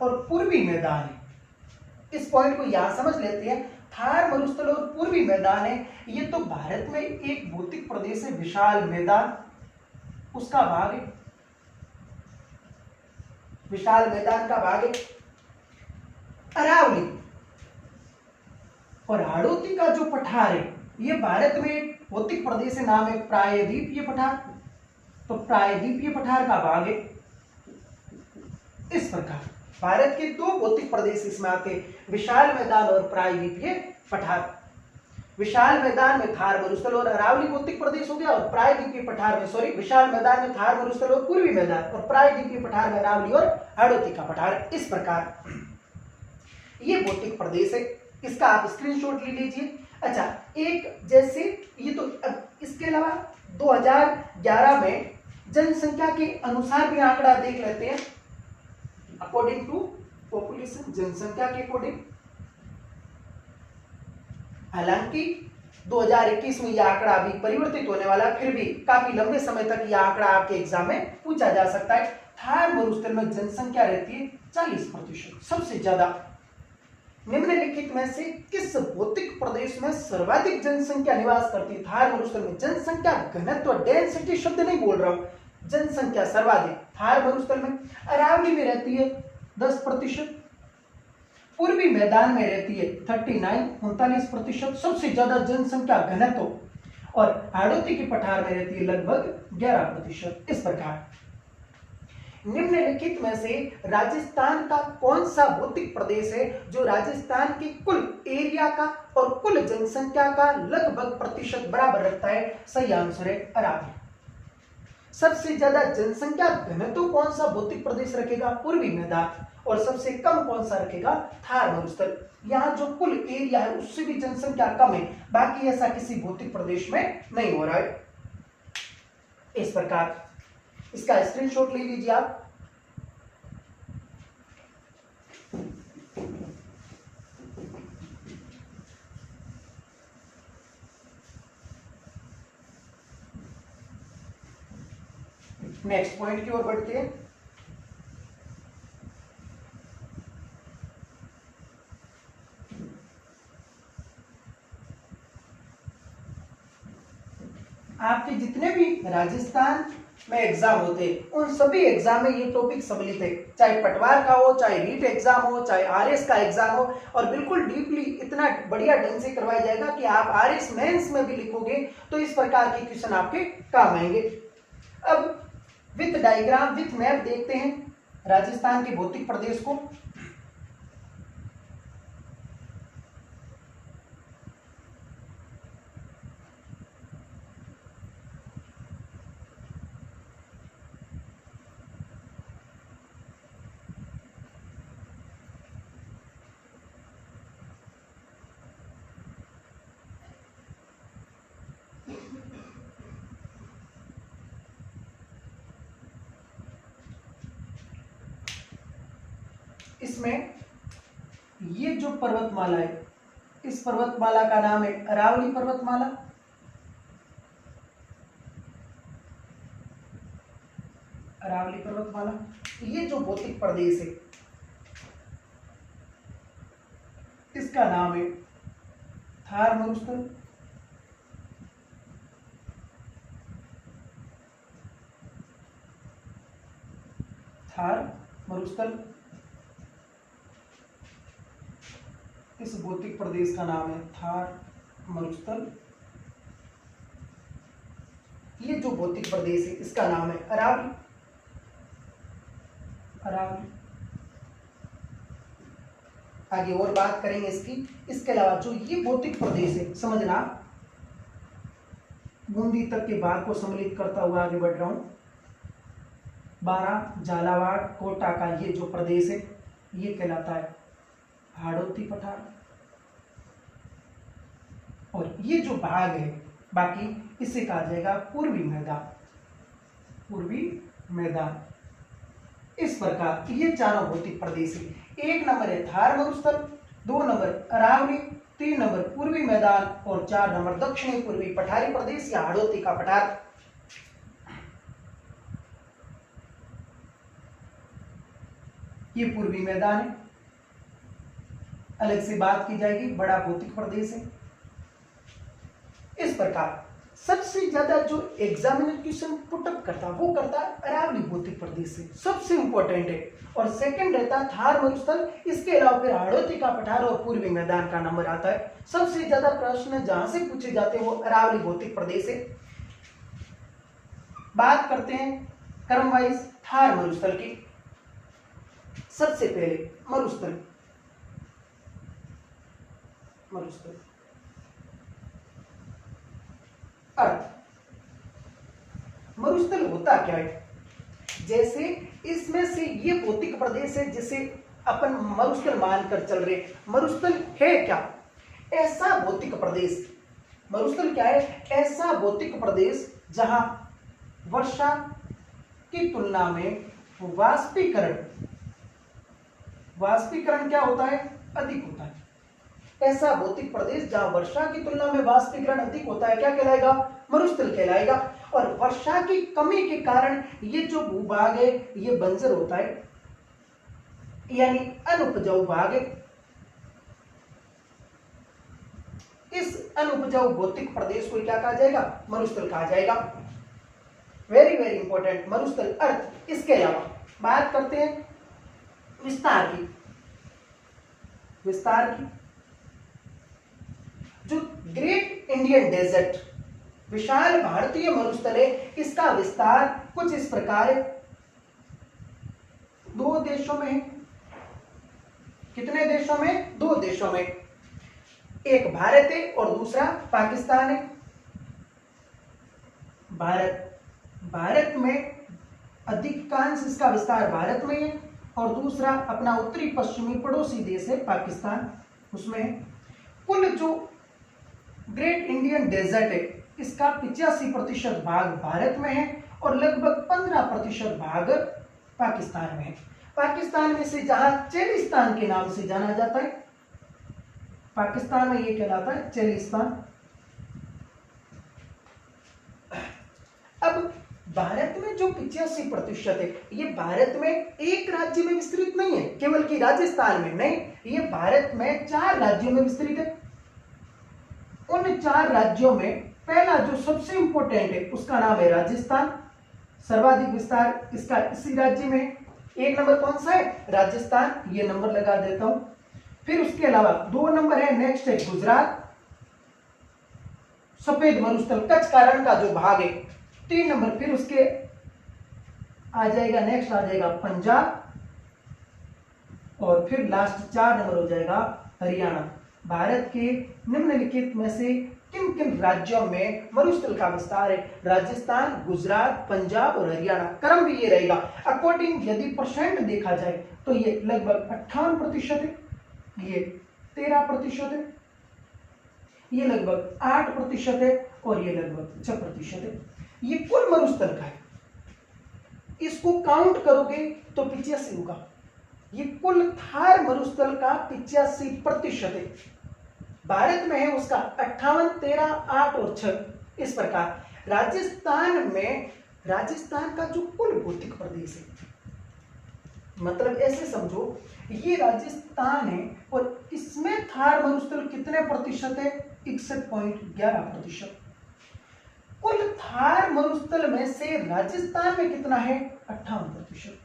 और पूर्वी मैदान है, इस पॉइंट को यहां समझ लेते हैं। थार मरुस्थल और पूर्वी मैदान है ये तो भारत में एक भौतिक प्रदेश है, विशाल मैदान उसका भाग है, विशाल मैदान का भाग है। अरावली और हाड़ौती का जो पठार है ये भारत में एक भौतिक प्रदेश है, नाम है प्रायद्वीपीय पठार, तो प्रायद्वीपीय पठार का भाग है। इस प्रकार भारत के दो भौतिक प्रदेश इसमें आते, विशाल मैदान और प्रायद्वीपीय पठार। विशाल मैदान में थार मरुस्थल और अरावली भौतिक प्रदेश हो गया, और प्रायद्वीपीय पठार में विशाल मैदान में थार मरुस्थल और पूर्वी मैदान, और प्रायद्वीपीय पठार में अरावली और हाड़ौती का पठार। इस प्रकार ये भौतिक प्रदेश है, इसका आप स्क्रीनशॉट ले लीजिए। अच्छा, एक जैसे ये तो इसके अलावा 2011 में जनसंख्या के अनुसार भी आंकड़ा देख लेते हैं। अकॉर्डिंग टू पॉपुलेशन, जनसंख्या के अकॉर्डिंग, हालांकि 2021 में यह आंकड़ा अभी परिवर्तित होने वाला, फिर भी काफी लंबे समय तक यह आंकड़ा आपके एग्जाम में पूछा जा सकता है। थार मरुस्थल में जनसंख्या रहती है 40%, सबसे ज्यादा। निम्नलिखित में से किस भौतिक प्रदेश में सर्वाधिक जनसंख्या निवास करती है? थार मरुस्थल में जनसंख्या घनत्व, डेंसिटी शब्द नहीं बोल रहा हूं, जनसंख्या सर्वाधिक थार मरुस्थल में। अरावली में रहती है 10%, पूर्वी मैदान में रहती है 39-39%, सबसे ज्यादा जनसंख्या घनत्व, और हाड़ौती के पठार में रहती है लगभग 11%। इस प्रकार निम्नलिखित में से राजस्थान का कौन सा भौतिक प्रदेश है जो राजस्थान के कुल एरिया का और कुल जनसंख्या का लगभग प्रतिशत बराबर रखता है? सही आंसर है अरावली। सबसे ज्यादा जनसंख्या घनत्व कौन सा भौतिक प्रदेश रखेगा? पूर्वी मैदान। और सबसे कम कौन सा रखेगा? थार मरुस्थल। यहाँ जो कुल एरिया है उससे भी जनसंख्या कम है, बाकी ऐसा किसी भौतिक प्रदेश में नहीं हो रहा है। इस प्रकार इसका स्क्रीनशॉट ले लीजिए आप। नेक्स्ट पॉइंट की ओर बढ़ते हैं। आपके जितने भी राजस्थान में एग्जाम होते हैं उन सभी एग्जाम में ये टॉपिक सम्मिलित है, चाहे पटवार का हो, चाहे रीट एग्जाम हो, चाहे आरएस का एग्जाम हो, और बिल्कुल डीपली इतना बढ़िया ढंग से करवाया जाएगा कि आप आरएस मेंस में भी लिखोगे तो इस प्रकार के क्वेश्चन आपके काम आएंगे। अब विथ डायग्राम विथ मैप देखते हैं राजस्थान के भौतिक प्रदेश को। इसमें ये जो पर्वतमाला है, इस पर्वतमाला का नाम है अरावली पर्वतमाला। अरावली पर्वतमाला। ये जो भौतिक प्रदेश है इसका नाम है थार मरुस्थल। थार मरुस्थल। इस भौतिक प्रदेश का नाम है थार मरुस्थल। ये जो भौतिक प्रदेश है इसका नाम है अरावली। अरावली। आगे और बात करेंगे इसकी। इसके अलावा जो ये भौतिक प्रदेश है, समझना बूंदी तक के भाग को सम्मिलित करता हुआ आगे बढ़ रहा हूं। बारां, झालावाड़, कोटा का ये जो प्रदेश है ये कहलाता है हाड़ौती पठार। और ये जो भाग है बाकी इसे कहा जाएगा पूर्वी मैदान। पूर्वी मैदान। इस प्रकार ये चारों भौतिक प्रदेश है। 1 नंबर है थार मरुस्थल, 2 नंबर अरावली, 3 नंबर पूर्वी मैदान और 4 नंबर दक्षिणी पूर्वी पठारी प्रदेश या हाड़ौती का पठार। ये पूर्वी मैदान है, अलग से बात की जाएगी, बड़ा भौतिक प्रदेश है। इस प्रकार सबसे ज्यादा जो एग्जामिनर क्वेश्चन पुटअप करता वो करता अरावली भौतिक प्रदेश से, सबसे इंपॉर्टेंट है। और सेकंड रहता थार मरुस्थल। इसके अलावा फिर हाड़ौती का पठार और पूर्वी मैदान का नंबर आता है। सबसे ज्यादा प्रश्न जहां से पूछे जाते हैं वो अरावली भौतिक प्रदेश है। बात करते हैं क्रम वाइज थार मरुस्थल की। सबसे पहले मरुस्थल। मरुस्थल अर्थ। मरुस्थल होता क्या है? जैसे इसमें से ये भौतिक प्रदेश है जिसे अपन मरुस्थल मानकर चल रहे। मरुस्थल है क्या? ऐसा भौतिक प्रदेश। मरुस्थल क्या है? ऐसा भौतिक प्रदेश जहां वर्षा की तुलना में वाष्पीकरण क्या होता है? अधिक होता है। ऐसा भौतिक प्रदेश जहां वर्षा की तुलना में वाष्पीकरण अधिक होता है क्या कहलाएगा? मरुस्थल कहलाएगा। और वर्षा की कमी के कारण ये जो भूभाग है ये बंजर होता है, यानी अनुपजाऊ भाग है। इस अनुपजाऊ भौतिक प्रदेश को क्या कहा जाएगा? मरुस्थल कहा जाएगा। वेरी वेरी इंपॉर्टेंट, मरुस्थल अर्थ। इसके अलावा बात करते हैं विस्तार की। विस्तार की जो ग्रेट इंडियन डेजर्ट, विशाल भारतीय मरुस्थल है, इसका विस्तार कुछ इस प्रकार है। 2 देशों में है। कितने देशों में? 2 देशों में। एक भारत है और दूसरा पाकिस्तान है। भारत में अधिकांश इसका विस्तार भारत में है और दूसरा अपना उत्तरी पश्चिमी पड़ोसी देश है पाकिस्तान, उसमें है। कुल जो ग्रेट इंडियन डेजर्ट है इसका 85% भाग भारत में है और लगभग 15% भाग पाकिस्तान में है। पाकिस्तान में से जहां चेलिस्तान के नाम से जाना जाता है, पाकिस्तान में ये कहलाता है चेलिस्तान। अब भारत में जो जो 85% है ये भारत में एक राज्य में विस्तृत नहीं है, केवल कि राजस्थान में नहीं, ये भारत में 4 राज्यों में विस्तृत है। उन 4 राज्यों में पहला जो सबसे इंपॉर्टेंट है उसका नाम है राजस्थान। सर्वाधिक विस्तार इसका इसी राज्य में है। 1 नंबर कौन सा है? राजस्थान, ये नंबर लगा देता हूं। फिर उसके अलावा 2 नंबर है, नेक्स्ट है गुजरात, सफेद मरुस्थल कच्छ का रण का जो भाग है। 3 नंबर फिर उसके आ जाएगा, नेक्स्ट आ जाएगा पंजाब, और फिर लास्ट 4 नंबर हो जाएगा हरियाणा। भारत के निम्नलिखित में से किन किन राज्यों में मरुस्थल का विस्तार है? राजस्थान, गुजरात, पंजाब और हरियाणा। क्रम भी ये रहेगा। अकॉर्डिंग यदि परसेंट देखा जाए तो ये लगभग 58% है, ये 13% है, ये लगभग 8% है और ये लगभग 6% है। ये कुल मरुस्थल का है। इसको काउंट करोगे तो 85 होगा। ये कुल थार मरुस्थल का 85% है। भारत में है उसका 58, 13, 8 और 6 इस प्रकार। राजस्थान में, राजस्थान का जो कुल भौतिक प्रदेश है, मतलब ऐसे समझो ये राजस्थान है और इसमें थार मरुस्थल कितने प्रतिशत है? 61.11%। कुल थार मरुस्थल में से राजस्थान में कितना है? 58%।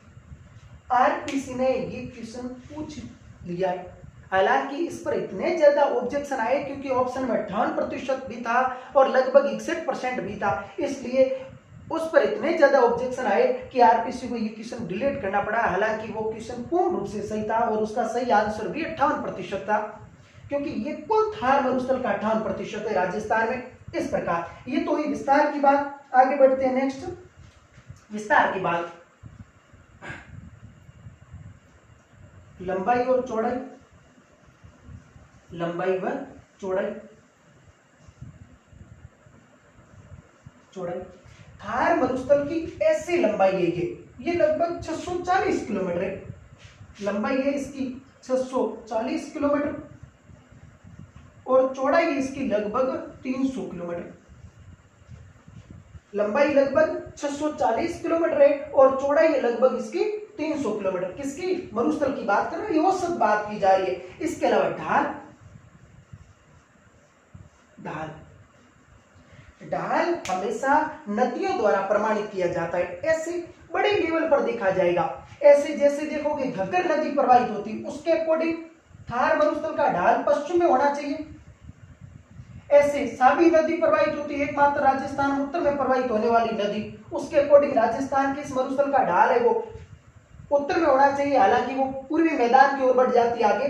आरपीसी ने ये क्वेश्चन पूछ लिया है। हालांकि इस पर इतने ज्यादा ऑब्जेक्शन आए क्योंकि ऑप्शन में 58% भी था और लगभग 61% भी था, इसलिए उस पर इतने ज्यादा ऑब्जेक्शन आए कि आरपीसी को ये क्वेश्चन डिलीट करना पड़ा। हालांकि वो क्वेश्चन पूर्ण रूप से सही था और उसका सही आंसर भी 58% था, क्योंकि ये कुल थार मरुस्थल का 58% है राजस्थान में। इस प्रकार ये तो हुई विस्तार की बात। आगे बढ़ते हैं नेक्स्ट, विस्तार की बात। लंबाई और चौड़ाई, लंबाई व चौड़ाई, चौड़ाई। थार मरुस्थल की ऐसी लंबाई है ये लगभग 640 किलोमीटर है। लंबाई है इसकी 640 किलोमीटर और चौड़ाई है इसकी लगभग 300 किलोमीटर। लंबाई लगभग 640 किलोमीटर है और चौड़ाई है लगभग इसकी 300 किलोमीटर। किसकी? मरुस्थल की बात कर रहे हैं, ये औसत बात की जा रही है। इसके अलावा ढाल, ढाल, ढाल हमेशा नदियों द्वारा प्रमाणित किया जाता है। ऐसे बड़े लेवल पर देखा जाएगा, ऐसे जैसे देखोगे घग्गर नदी प्रवाहित होती, उसके अकॉर्डिंग थार मरुस्थल का ढाल पश्चिम में होना चाहिए। ऐसे साबी नदी प्रवाहित होती है, एकमात्र राजस्थान में उत्तर में प्रवाहित होने वाली नदी, उसके अकॉर्डिंग राजस्थान के इस मरुस्थल का ढाल है वो उत्तर में होना चाहिए। हालांकि वो पूर्वी मैदान की ओर बढ़ जाती है आगे।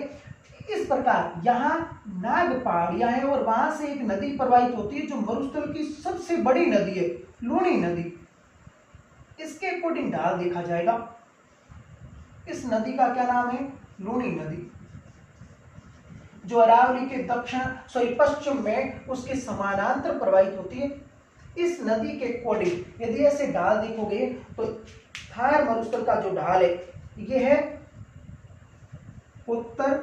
इस प्रकार यहाँ नाग पहाड़ियां हैं और वहां से एक नदी प्रवाहित होती है जो मरुस्थल की सबसे बड़ी नदी है, लूणी नदी। इसके अकॉर्डिंग ढाल देखा जाएगा। इस नदी का क्या नाम है? लूणी नदी, जो अरावली के पश्चिम में उसके समानांतर प्रवाहित होती है। इस नदी के अकॉर्डिंग यदि ऐसे ढाल देखोगे तो थार मरुस्थल का जो ढाल है यह है उत्तर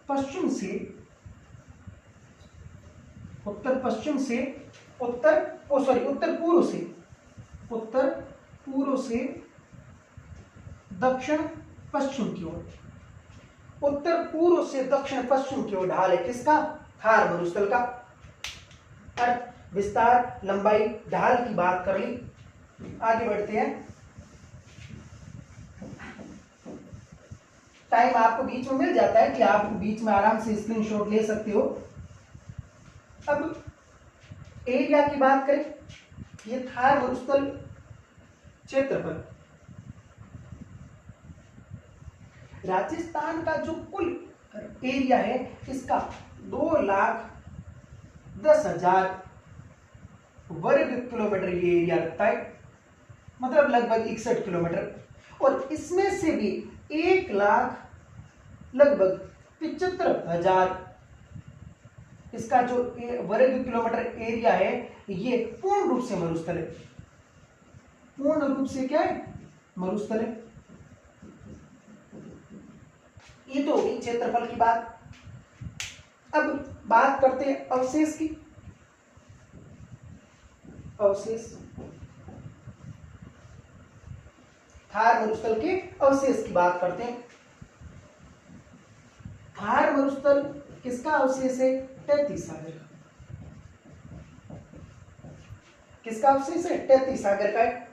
पश्चिम से उत्तर पूर्व से दक्षिण पश्चिम की ओर, उत्तर पूर्व से दक्षिण पश्चिम की ओर ढाल है। किसका? थार मरुस्थल का। अर्थ, विस्तार, लंबाई, ढाल की बात कर ली। आगे बढ़ते हैं। टाइम आपको बीच में मिल जाता है कि आप बीच में आराम से स्क्रीनशॉट ले सकते हो। अब एरिया की बात करें, ये थार मरुस्थल क्षेत्रफल, राजस्थान का जो कुल एरिया है इसका 2,10,000 वर्ग किलोमीटर ये एरिया रखता है, मतलब लगभग 61 किलोमीटर। और इसमें से भी 1,00,000 लगभग 75,000 इसका जो वर्ग किलोमीटर एरिया है ये पूर्ण रूप से मरुस्थल है। पूर्ण रूप से क्या है? मरुस्थल है। ये तो होगी क्षेत्रफल की बात। अब बात करते हैं अवशेष की। अवशेष, थार मरुस्थल के अवशेष की बात करते हैं। थार मरुस्थल किसका अवशेष है? तैतीस सागर का। किसका अवशेष है? तैतीस सागर का है।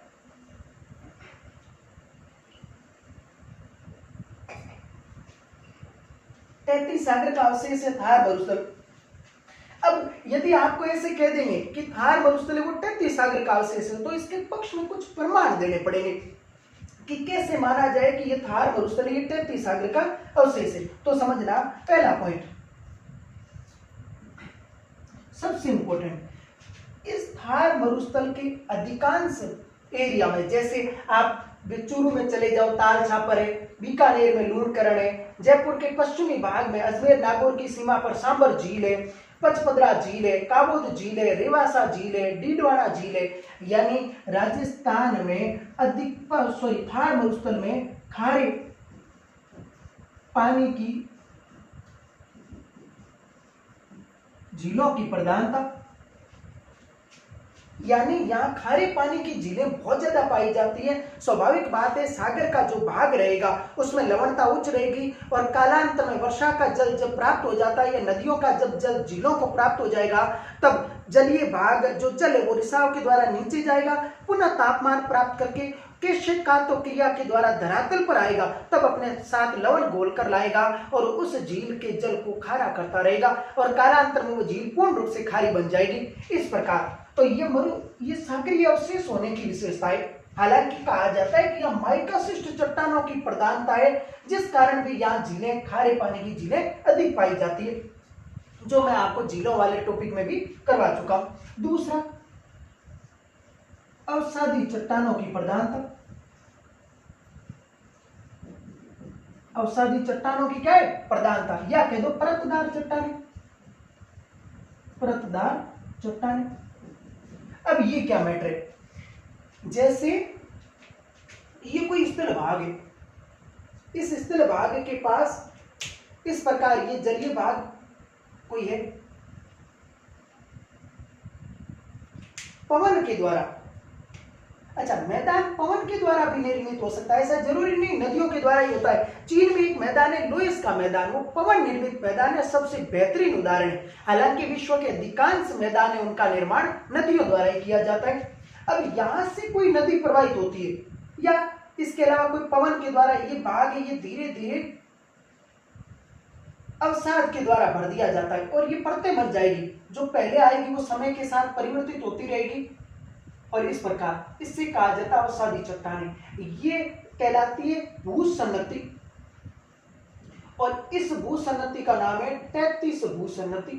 तैतीस सागर का अवशेष है थार मरुस्थल। अब यदि आपको ऐसे कह देंगे कि थार मरुस्थल वो 33 सागर का अवशेष है, तो इसके पक्ष में कुछ प्रमाण देने पड़ेंगे कि कैसे माना जाए कि ये थार मरुस्थल ये 33 सागर का अवशेष है। तो समझना, पहला पॉइंट सबसे इंपॉर्टेंट, इस थार मरुस्थल के अधिकांश एरिया में, जैसे आप चूरू में चले जाओ, ताल छापर है, बीकानेर में लूणकरण है, जयपुर के पश्चिमी भाग में अजमेर नागौर की सीमा पर सांबर झील है, पचपदरा झील है, काबोद झील है, रेवासा झील है, डीडवाना झील है, यानी राजस्थान में थार मरुस्थल में खारे पानी की झीलों की प्रधानता, यानी यहाँ खारे पानी की झीलें बहुत ज्यादा पाई जाती है। स्वाभाविक बात है, सागर का जो भाग रहेगा उसमें लवणता उच्च रहेगी, और कालांतर में वर्षा का जल जब प्राप्त हो जाता है या नदियों का जब जल झीलों को प्राप्त हो जाएगा, तब जलीय भाग जो जल है वो रिसाव के द्वारा नीचे जाएगा, पुनः तापमान प्राप्त करके केशिकातो क्रिया के द्वारा धरातल पर आएगा, तब अपने साथ लवण घोल कर लाएगा और उस झील के जल को खारा करता रहेगा, और कालांतर में वो झील पूर्ण रूप से खारी बन जाएगी। इस प्रकार तो ये सागरीय अवशेष होने की विशेषता है। हालांकि कहा जाता है कि यह माइकासिस्ट चट्टानों की प्रधानता है, जिस कारण भी यहाँ झीलें, खारे पानी की झीलें अधिक पाई जाती है, जो मैं आपको झीलों वाले टॉपिक में भी करवा चुका हूं। दूसरा, अवसादी चट्टानों की प्रधानता। अवसादी चट्टानों की क्या है? प्रधानता, या कह दो परतदार चट्टानें। परतदार चट्टानें। अब ये क्या मैटर है? जैसे ये कोई स्थल भाग है, इस स्थल भाग के पास इस प्रकार ये जलीय भाग कोई है, पवन के द्वारा, अच्छा मैदान पवन के द्वारा भी निर्मित हो सकता है, ऐसा जरूरी नहीं नदियों के द्वारा ही होता है। चीन में एक मैदान है लोइस का मैदान, वो पवन निर्मित मैदान है, सबसे बेहतरीन उदाहरण है। हालांकि विश्व के अधिकांश मैदान है उनका निर्माण नदियों द्वारा ही किया जाता है। अब यहां से कोई नदी प्रवाहित होती है या इसके अलावा कोई पवन के द्वारा ये भाग है, ये धीरे धीरे अवसाद के द्वारा भर दिया जाता है और ये परतें बन जाएगी, जो पहले आएगी वो समय के साथ परिवर्तित होती रहेगी, और इस प्रकार इससे कहा जाता है अवसादी चट्टानें। ये कहलाती है भूसन्नति, और इस भूसन्नति का नाम है 33 भूसन्नति।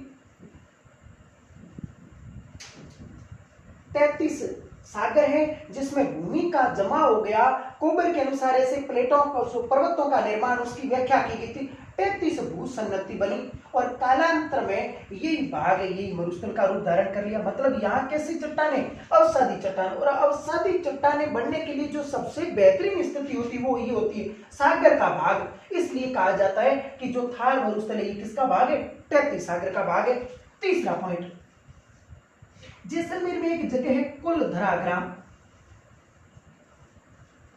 33 सागर है जिसमें भूमि का जमा हो गया, कोबर के अनुसार ऐसे प्लेटों पर्वतों का निर्माण उसकी व्याख्या की गई थी, 33 भूसन्नति बनी, और कालांतर में यही भाग है, यही मरुस्थल का रूप धारण कर लिया। मतलब यहाँ कैसी चट्टाने? अवसादी चट्टान, और अवसादी चट्टाने बनने के लिए जो सबसे बेहतरीन स्थिति होती है वो ये होती है सागर का भाग। इसलिए कहा जाता है कि जो थार मरुस्थल है ये किसका भाग है? 33 सागर का भाग है। तीसरा पॉइंट, जैसलमेर में एक जगह है कुलधरा ग्राम।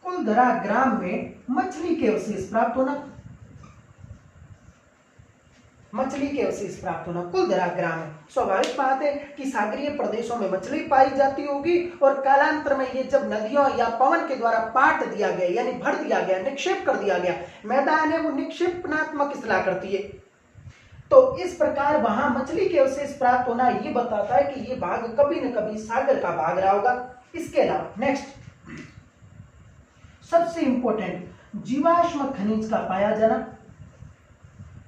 कुलधरा ग्राम में मछली के अवशेष प्राप्त होना, मछली के अवशेष प्राप्त होना कुलधरा ग्राम है। स्वाभाविक बात है कि सागरीय प्रदेशों में मछली पाई जाती होगी, और कालांतर में ये जब नदियों या पवन के द्वारा पाट दिया गया यानी भर दिया गया, निक्षेप कर दिया गया, मैदान है वो निक्षेपणात्मक स्थला करती है, तो इस प्रकार वहां मछली के अवशेष प्राप्त होना ये बताता है कि ये भाग कभी न कभी सागर का भाग रहा होगा। इसके अलावा नेक्स्ट सबसे इंपॉर्टेंट, जीवाश्म खनिज का पाया जाना।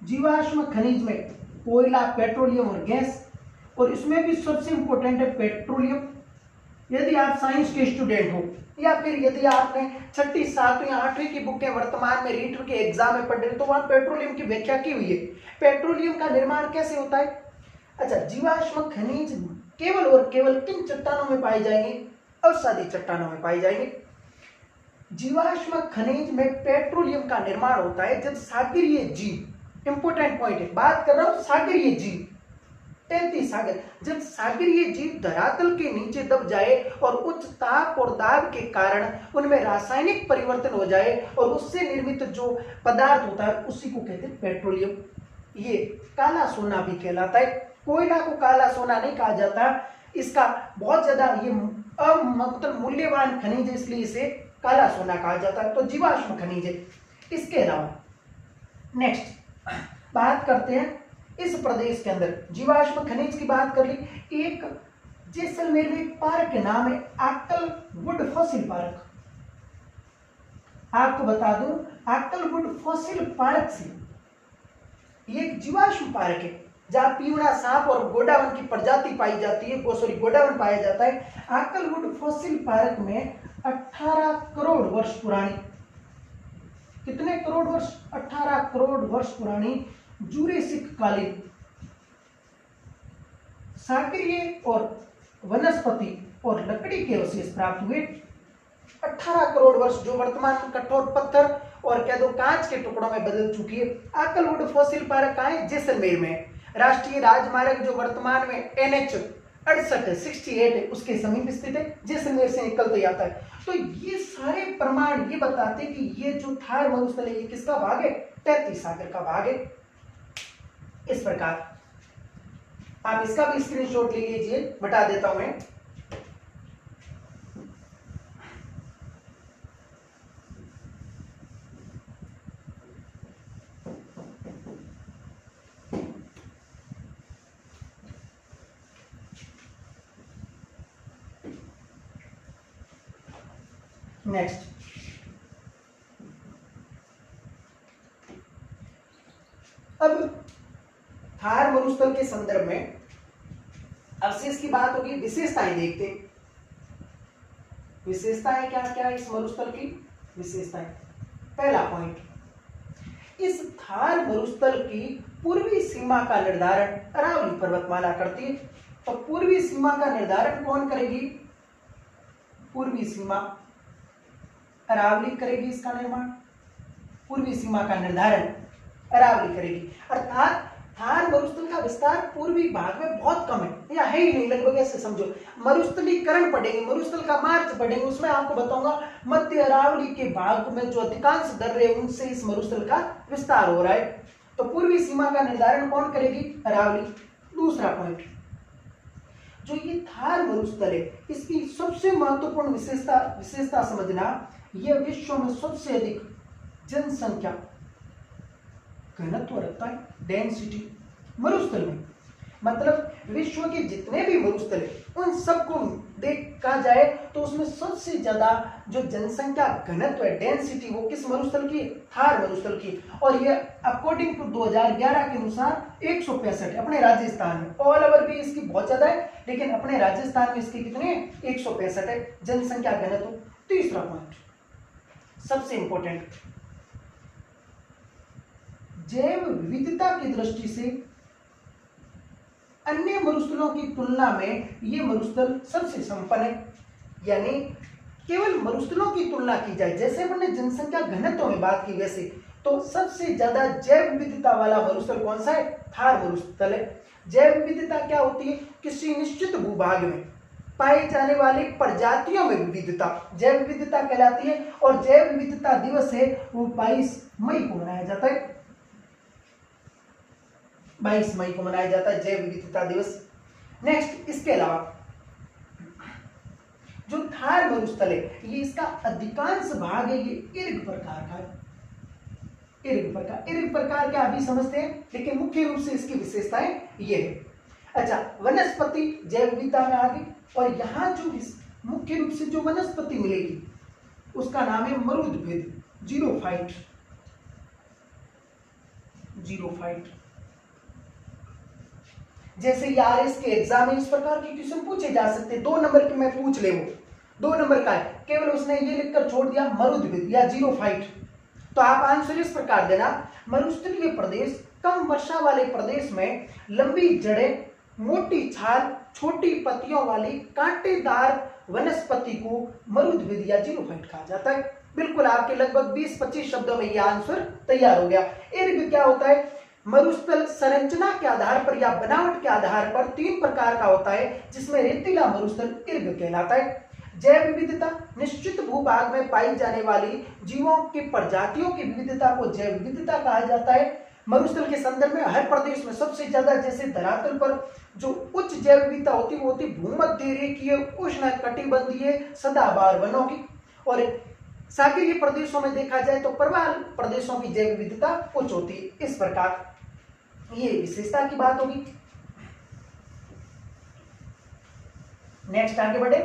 जीवाश्म खनिज में कोयला, पेट्रोलियम और गैस, और इसमें भी सबसे इंपॉर्टेंट है पेट्रोलियम। यदि आप साइंस के स्टूडेंट हो या फिर यदि आपने 6ठी, 7वीं, 8वीं की बुकें वर्तमान में रीटर के एग्जाम में पढ़ रहे तो वहां पेट्रोलियम की व्याख्या की हुई है। पेट्रोलियम का निर्माण कैसे होता है? अच्छा, जीवाश्म खनिज केवल और केवल किन चट्टानों में पाए जाएंगे? अवसादी चट्टानों में पाए जाएंगे। जीवाश्म खनिज में पेट्रोलियम का निर्माण होता है जब सागरीय जीव, इंपोर्टेंट पॉइंट है, बात कर रहा हूं सागरीय जीव, 33 सागर। जब सागरीय जीव धरातल के नीचे दब जाए और उच्च ताप और दाब के कारण उनमें रासायनिक परिवर्तन हो जाए और उससे निर्मित जो पदार्थ होता है उसी को कहते हैं पेट्रोलियम। ये काला सोना भी कहलाता है। कोयला को काला सोना नहीं कहा जाता, इसका बहुत ज्यादा ये मतलब मूल्यवान खनिज है, इसलिए इसे काला सोना कहा जाता है। तो जीवाश्म खनिज है। इसके अलावा नेक्स्ट बात करते हैं इस प्रदेश के अंदर जीवाश्म खनिज की बात कर ली। एक जैसलमेर में एक पार्क के नाम है आक्कलवुड फॉसिल पार्क। आपको बता दूं आक्कलवुड फॉसिल पार्क से ये एक जीवाश्म पार्क है जहां पीवड़ा सांप और गोडावन की प्रजाति पाई जाती है, गोडावन पाया जाता है। आक्कलवुड फॉसिल पार्क में 18 करोड़ वर्ष पुरानी, कितने करोड़ वर्ष? 18 करोड़ वर्ष पुरानी जूरेसिक कालीन सागरीय और वनस्पति और लकड़ी के अवशेष प्राप्त हुए। 18 करोड़ वर्ष, जो वर्तमान में कठोर पत्थर और कह दो कांच के टुकड़ों में बदल चुकी है। आक्कलवुड फॉसिल पार्क कहाँ है? जैसलमेर में। राष्ट्रीय राजमार्ग जो वर्तमान में NH 68 है उसके समीप स्थित है, जैसलमेर से निकलते ही आता है। तो ये सारे प्रमाण ये बताते हैं कि ये जो थार मरुस्थल है ये किसका भाग है? 33 सागर का भाग है। इस प्रकार आप इसका भी स्क्रीनशॉट ले लीजिए, बता देता हूं मैं। नेक्स्ट अब थार मरुस्थल के संदर्भ में अवशेष की बात होगी, विशेषताएं देखते हैं। विशेषताएं क्या क्या है इस मरुस्थल की? विशेषताएं, पहला पॉइंट, इस थार मरुस्थल की पूर्वी सीमा का निर्धारण अरावली पर्वतमाला करती है। तो पूर्वी सीमा का निर्धारण कौन करेगी? पूर्वी सीमा अरावली करेगी इसका निर्माण, पूर्वी सीमा का निर्धारण अरावली करेगी। अर्थात थार मरुस्थल का विस्तार पूर्वी भाग में बहुत कम है या है ही नहीं, लगभग ऐसे समझो। मरुस्थलीकरण पढ़ेंगे, मरुस्थल का मार्च पढ़ेंगे, उसमें आपको बताऊंगा मध्य अरावली के भाग में जो अधिकांश दर्रे हैं उनसे इस मरुस्थल का विस्तार हो रहा है। तो पूर्वी सीमा का निर्धारण कौन करेगी? अरावली। दूसरा पॉइंट, जो ये थार मरुस्थल है इसकी सबसे महत्वपूर्ण विशेषता समझना, यह विश्व में सबसे अधिक जनसंख्या घनत्व रखता है, डेंसिटी मरुस्थल में। मतलब विश्व के जितने भी मरुस्थल है उन सबको देखा जाए तो उसमें सबसे ज्यादा जो जनसंख्या घनत्व है, डेंसिटी, वो किस मरुस्थल की? थार मरुस्थल की। और ये अकॉर्डिंग टू 2011 के अनुसार 165 अपने राजस्थान में। ऑल ओवर भी इसकी बहुत ज्यादा है, लेकिन अपने राजस्थान में इसके कितने? 165 है जनसंख्या घनत्व। तीसरा पॉइंट सबसे इंपॉर्टेंट, जैव विविधता की दृष्टि से अन्य मरुस्थलों की तुलना में यह मरुस्थल सबसे संपन्न है। यानी केवल मरुस्थलों की तुलना की जाए, जैसे हमने जनसंख्या घनत्व में बात की, वैसे तो सबसे ज्यादा जैव विविधता वाला मरुस्थल कौन सा है? थार मरुस्थल है। जैव विविधता क्या होती है? किसी निश्चित भूभाग में पाए जाने वाली प्रजातियों में विविधता जैव विविधता कहलाती है। और जैव विविधता दिवस है वो 22 मई को मनाया जाता है। 22 मई को मनाया जाता है जैव विविधता दिवस। नेक्स्ट, इसके अलावा जो थार मरुस्थल है ये इसका अधिकांश भाग है ये इर्ग प्रकार का है। इर्ग प्रकार क्या अभी समझते हैं, लेकिन मुख्य रूप से इसकी विशेषताएं ये है। अच्छा, वनस्पति जैव विविधता में आ गई। और यहां जो मुख्य रूप से जो वनस्पति मिलेगी उसका नाम है मरुदभिद, जीरोफाइट। जैसे RS के एग्जाम में इस प्रकार के क्वेश्चन पूछे जा सकते हैं। 2 नंबर के मैं पूछ ले, वो 2 नंबर का है, केवल उसने ये लिखकर छोड़ दिया मरुदभिद या जीरोफाइट। तो आप आंसर इस प्रकार देना, मरुस्थलीय प्रदेश, कम वर्षा वाले प्रदेश में लंबी जड़ें, मोटी छाल, छोटी पत्तियों वाली कांटेदार वनस्पति को मरुदभिद या जीरोफाइट कहा जाता है। बिल्कुल आपके लगभग 20-25 शब्दों में यह आंसर तैयार हो गया। इर्ग क्या होता है? मरुस्थल संरचना के आधार पर या बनावट के आधार पर 3 प्रकार का होता है, जिसमें रेतीला मरुस्थल ईर्ग कहलाता है। जैव विविधता, निश्चित भूभाग में पाई जाने वाली जीवों की प्रजातियों की विविधता को जैव विविधता कहा जाता है। मरुस्थल के संदर्भ में हर प्रदेश में सबसे ज्यादा, जैसे धरातल पर जो उच्च जैव विविधता होती है वो होती भूमध्य रेखीय उष्ण कटिबंधीय सदाबहार वनों की, और सागरीय प्रदेशों में देखा जाए तो प्रवाल प्रदेशों की जैव विविधता उच्च होती है। इस प्रकार ये विशेषता की बात होगी। नेक्स्ट आगे बढ़े।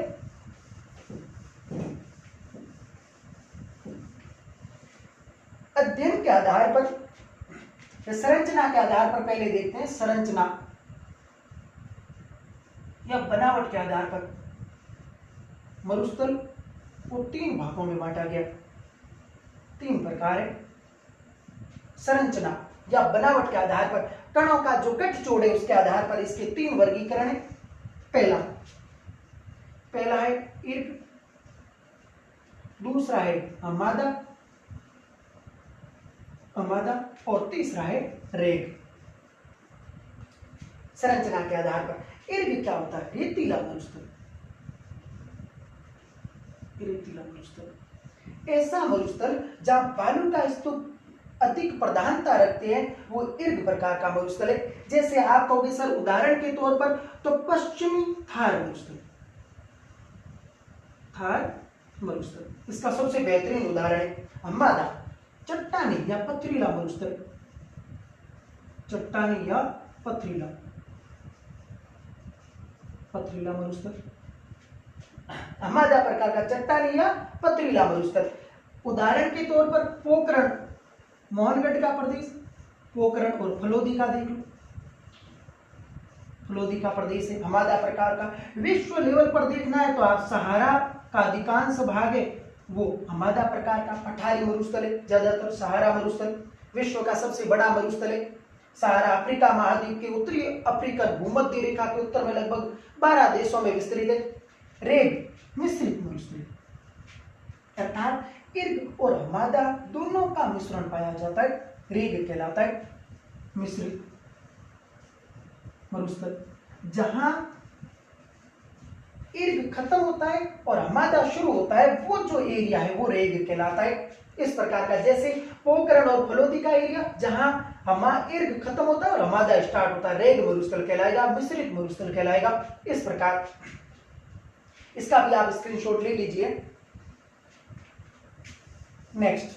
अध्ययन के आधार पर, संरचना के आधार पर पहले देखते हैं। संरचना या बनावट के आधार पर मरुस्थल को 3 भागों में बांटा गया। 3 प्रकार है। संरचना या बनावट के आधार पर कणों का जो गठजोड़ है उसके आधार पर इसके 3 वर्गीकरण है। पहला है ईर्ग, दूसरा है अमादा और तीसरा है रेग। संरचना के आधार पर ईर्ग क्या होता है? रेतीला मरुस्थल। रेतीला मरुस्थल ऐसा मरुस्थल जहां बालू का स्तूप अधिक प्रधानता रखते हैं, वो ईर्ग प्रकार का मरुस्थल है। जैसे आप कहोगे सर उदाहरण के तौर पर, तो पश्चिमी थार मरुस्थल। थार मरुस्थल इसका सबसे बेहतरीन उदाहरण है। अम्बादा चट्टानी या पथरीला मरुस्थल। चट्टानी या पथरीला मरुस्थल, अम्बादा प्रकार का चट्टानी या पथरीला मरुस्थल। उदाहरण के तौर पर पोखरण, मोहनगढ़ का प्रदेश, पोखरण और फलोदी का देख लो। फलोदी का प्रदेश है अम्बादा प्रकार का। विश्व लेवल पर देखना है तो आप सहारा का अधिकांश भाग है वो अम्बादा प्रकार का पठारी मरुस्थल है। ज्यादातर सहारा मरुस्थल विश्व का सबसे बड़ा मरुस्थल है। सहारा अफ्रीका महाद्वीप के उत्तरी अफ्रीकन भूमध्य रेखा के उत्तर में लगभग 12 देशों में विस्तृत है। रेग मिश्रित मरुस्थल, अर्थात ईर्ग और अम्बादा दोनों का मिश्रण पाया जाता है, रेग कहलाता है। मिश्रित मरुस्थल जहां ईर्ग खत्म होता है और अम्बादा शुरू होता है, वो जो एरिया है वो रेग कहलाता है। इस प्रकार का, जैसे पोखरण और फलोदी का एरिया जहां ईर्ग खत्म होता है और अम्बादा स्टार्ट होता है, रेग मरुस्थल कहलाएगा, मिश्रित मरुस्थल कहलाएगा। इस प्रकार इसका भी आप स्क्रीनशॉट ले लीजिए। नेक्स्ट,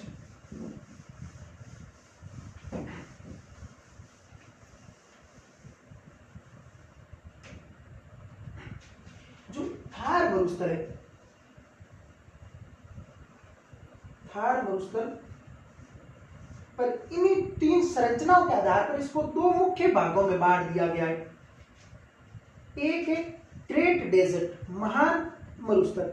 जो थार मरुस्थल है, थार मरुस्थल पर इन्हीं 3 संरचनाओं के आधार पर इसको 2 मुख्य भागों में बांट दिया गया है। एक है ग्रेट डेजर्ट, महान मरुस्थल।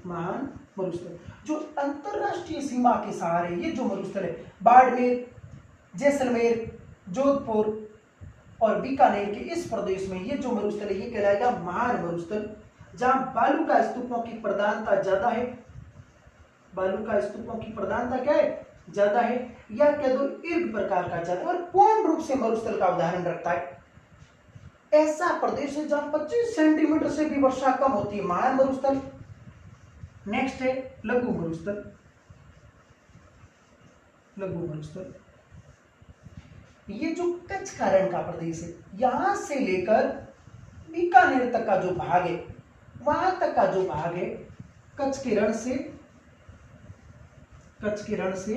महान मरुस्थल जो अंतरराष्ट्रीय सीमा के सहारे, ये जो मरुस्थल है बाड़मेर, जैसलमेर, जोधपुर और बीकानेर के इस प्रदेश में ये जो मरुस्थल है ये कहलाएगा महान मरुस्थल, जहां बालू का स्तूपों की प्रधानता ज्यादा है। बालू का स्तूपों की प्रधानता क्या है? ज्यादा है, या कह दो ईर्ग प्रकार का ज्यादा, और पूर्ण रूप से मरुस्थल का उदाहरण रखता है। ऐसा प्रदेश है जहां 25 सेंटीमीटर से भी वर्षा कम होती है, महान मरुस्थल। नेक्स्ट है लघु मरुस्थल। लघु मरुस्थल ये जो कच्छ का रण का प्रदेश है, यहां से लेकर बीकानेर तक का जो भाग है, वहां तक का जो भाग है कच्छ के रण से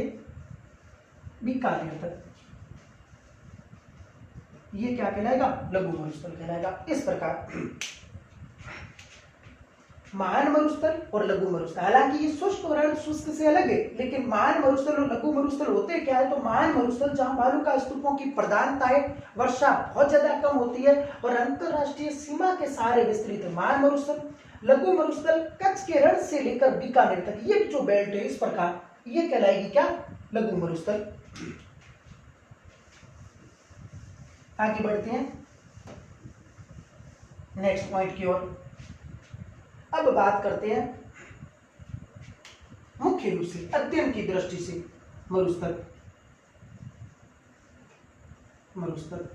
बीकानेर तक, ये क्या कहलाएगा? लघु मरुस्थल कहलाएगा। इस प्रकार महान मरुस्थल और लघु मरुस्थल, हालांकि ये शुष्क और अर्ध शुष्क से अलग है, लेकिन महान मरुस्थल और लघु मरुस्थल होते क्या है? तो महान मरुस्थल जहां बालू का स्तूपों की प्रधानता है, वर्षा बहुत ज्यादा कम होती है और अंतरराष्ट्रीय सीमा के सहारे विस्तृत है, महान मरुस्थल। लघु मरुस्थल कच्छ के रण से लेकर बीकानेर तक, ये जो बेल्ट है इस प्रकार, ये कहलाएगी क्या? लघु मरुस्थल। आगे बढ़ते हैं नेक्स्ट पॉइंट की ओर। अब बात करते हैं मुख्य रूप से अध्ययन की दृष्टि से मरुस्थल। मरुस्थल।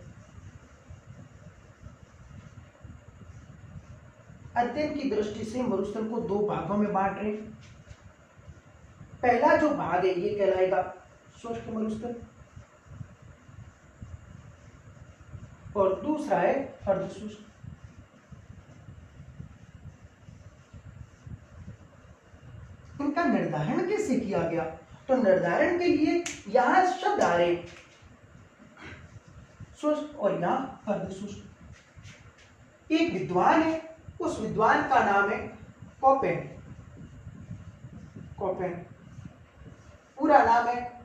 अध्ययन की दृष्टि से मरुस्थल को दो भागों में बांट रहे। पहला जो भाग है ये कहलाएगा शुष्क मरुस्थल और दूसरा है अर्धशुष्क। इनका निर्धारण कैसे किया गया? तो निर्धारण के लिए यहां शब्द आ रहे शुष्क और यहां अर्धशुष्क। एक विद्वान है, उस विद्वान का नाम है कोपेन। कोपेन पूरा नाम है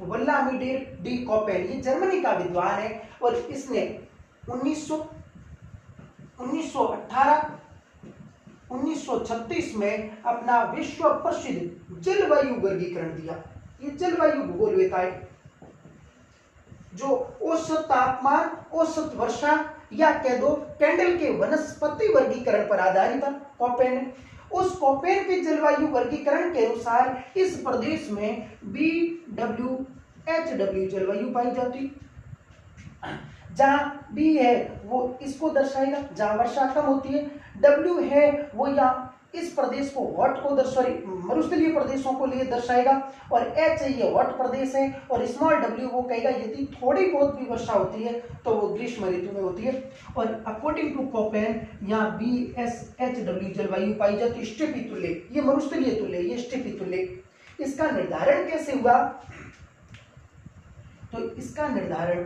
वल्लामीडिर डी कोपेन। ये जर्मनी का विद्वान है और इसने 1936 में अपना विश्व प्रसिद्ध जलवायु वर्गीकरण दिया। ये जलवायु भूगोल होता है जो औसत तापमान, औसत वर्षा या कह दो कैंडल के वनस्पति वर्गीकरण पर आधारित था कोपेन ने। उस कोपेन के जलवायु वर्गीकरण के अनुसार इस प्रदेश में BWHW जलवायु पाई जाती। जहां बी है वो इसको दर्शाएगा जहां वर्षा कम होती है, W है वो यहाँ इस प्रदेश को हॉट को मरुस्थलीय प्रदेशों को लिए दर्शाएगा और H है ये हॉट प्रदेश है और स्मॉल W वो कहेगा यदि थोड़ी बहुत भी वर्षा होती है तो वो ग्रीष्म ऋतु में होती है। और अकॉर्डिंग टू कोपेन यहाँ BSHW जलवायु पाई जाती। स्टेपी तुल्य, ये मरुस्थलीय तुल्य, ये स्टेपी तुल्य। इसका निर्धारण कैसे हुआ? तो इसका निर्धारण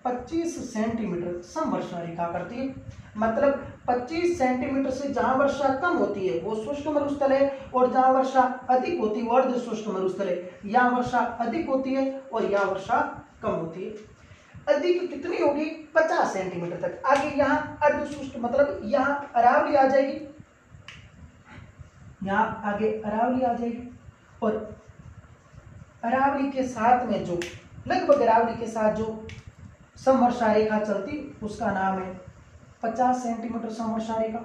25 सेंटीमीटर समवर्षा रेखा करती है। मतलब 25 सेंटीमीटर से जहां वर्षा कम होती है वो शुष्क मरुस्थल है और जहां वर्षा अधिक होती है वो अर्ध शुष्क मरुस्थल है। यहाँ वर्षा अधिक होती है और यहाँ वर्षा कम होती है। अधिक कितनी होगी? 50 सेंटीमीटर तक। आगे यहाँ अर्ध शुष्क मतलब यहाँ अरावली आ जाएगी, यहाँ आगे अरावली आ जाएगी और अरावली के साथ में जो लगभग अरावली के साथ जो समवर्षा रेखा चलती उसका नाम है 50 सेंटीमीटर समवर्षा रेखा,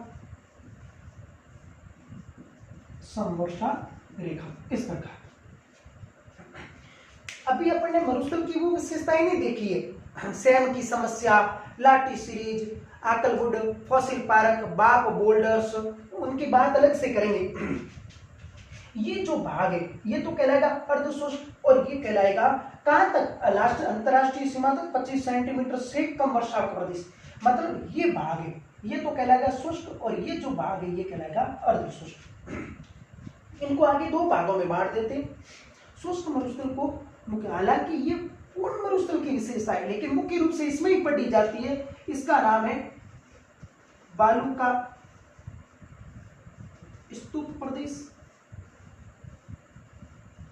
समवर्षा रेखा। इस प्रकार अभी अपन ने मरुस्थल की वो विशेषताएं नहीं देखी है। सैम की समस्या, लाटी सीरीज, आकलवुड, फॉसिल पार्क, बाप बोल्डर्स, उनकी बात अलग से करेंगे। ये जो भाग है ये तो कहलाएगा अर्धशुष्क और ये कहलाएगा कहां तक? अंतरराष्ट्रीय सीमा तक 25 सेंटीमीटर से कम वर्षा का प्रदेश। मतलब ये भाग है ये तो कहलाएगा शुष्क और ये जो भाग है ये कहलाएगा अर्धशुष्क। इनको आगे दो भागों में बांट देते हैं। शुष्क मरुस्थल को मुख्य, हालांकि ये पूर्ण मरुस्थल की विशेषता है लेकिन मुख्य रूप से इसमें ही पढ़ी जाती है। इसका नाम है बालू का स्तूप प्रदेश,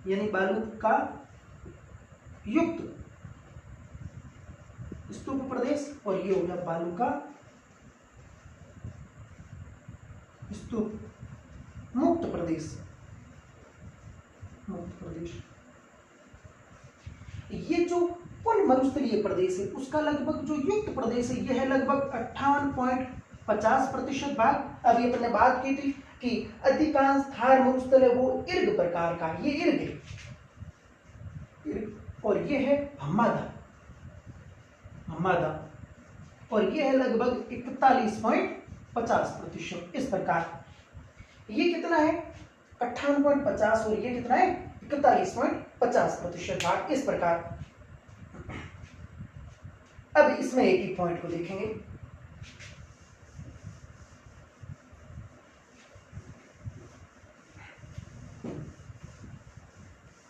यानी बालू का युक्त स्तूप प्रदेश और ये हो गया बालू का स्तूप मुक्त प्रदेश। मुक्त प्रदेश ये जो पूर्ण मरुस्थलीय प्रदेश है उसका लगभग जो युक्त प्रदेश है ये है लगभग 58.50% भाग। अभी अपने बात की थी कि अधिकांश थार मरुस्थल है वो इर्ग प्रकार का, ये इर्ग है और ये है हम्मादा और ये है लगभग 41.50%। इस प्रकार ये कितना है 58.50 और ये कितना है 41.50% भाग। इस प्रकार अब इसमें एक ही पॉइंट को देखेंगे।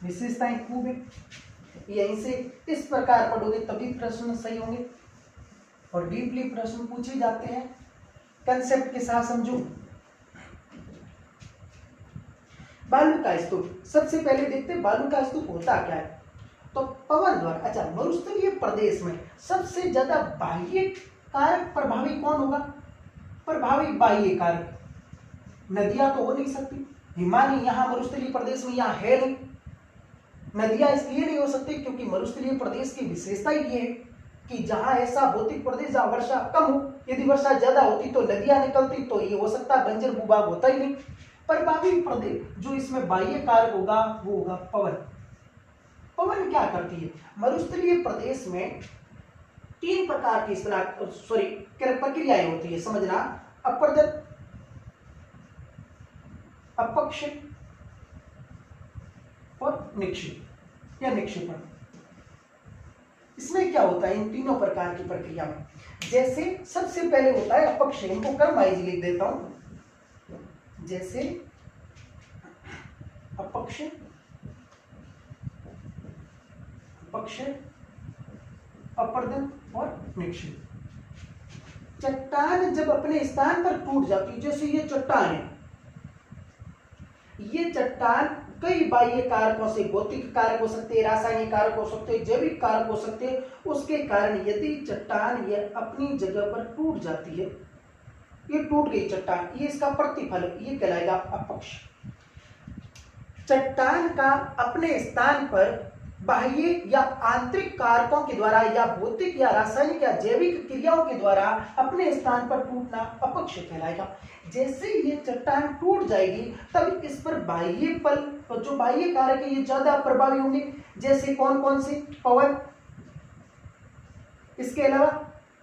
विशेषताएं खूब है, यहीं से इस प्रकार पढ़ोगे तभी प्रश्न सही होंगे और डीपली प्रश्न पूछे जाते हैं। कंसेप्ट के साथ समझो। बालू का स्तूप, सबसे पहले देखते हैं बालू का स्तूप होता क्या है। तो पवन द्वारा, अच्छा मरुस्थलीय प्रदेश में सबसे ज्यादा बाह्य कारक प्रभावी कौन होगा? प्रभावी बाह्य कारक नदियां तो हो नहीं सकती, हिमालय यहाँ मरुस्थलीय प्रदेश में यहाँ है नहीं। नदियां इसलिए नहीं हो सकती क्योंकि मरुस्थलीय प्रदेश की विशेषता ये है कि जहां ऐसा भौतिक प्रदेश जहां वर्षा कम हो, यदि वर्षा ज्यादा होती तो नदियां निकलती, तो ये हो सकता है बंजर भूभाग होता ही नहीं। प्रभावी प्रदेश जो इसमें बाह्य कारक होगा वो होगा पवन। पवन क्या करती है? मरुस्थलीय प्रदेश में तीन प्रकार की प्रक्रियाएं होती है, समझना। अपर्दन, अपक्षय और निक्षेप या निक्षेपण। इसमें क्या होता है इन तीनों प्रकार की प्रक्रिया में? जैसे सबसे पहले होता है अपक्षय, इनको क्रम वाइज लिख देता हूं। जैसे अपक्षय, अपक्षय, अपर्दन और निक्षेप। चट्टान जब अपने स्थान पर टूट जाती है, जैसे ये चट्टान है, ये चट्टान कई बाह्य कारकों से, भौतिक कारक हो सकते हैं, रासायनिक कारक हो सकते हैं, जैविक कारक हो सकते हैं, उसके कारण यदि चट्टान ये अपनी जगह पर टूट जाती है, ये टूट गई चट्टान, ये इसका प्रतिफल, ये कहलाएगा अपक्ष। चट्टान का अपने स्थान पर बाह्य या आंतरिक कारकों के द्वारा या भौतिक या रासायनिक या जैविक क्रियाओं के द्वारा अपने स्थान पर टूटना अपक्ष कहलाएगा। जैसे ये चट्टान टूट जाएगी तब इस पर बाह्य पल, जो बाह्य कारक है, ये ज्यादा प्रभावी होंगे। जैसे कौन कौन से? पवन, इसके अलावा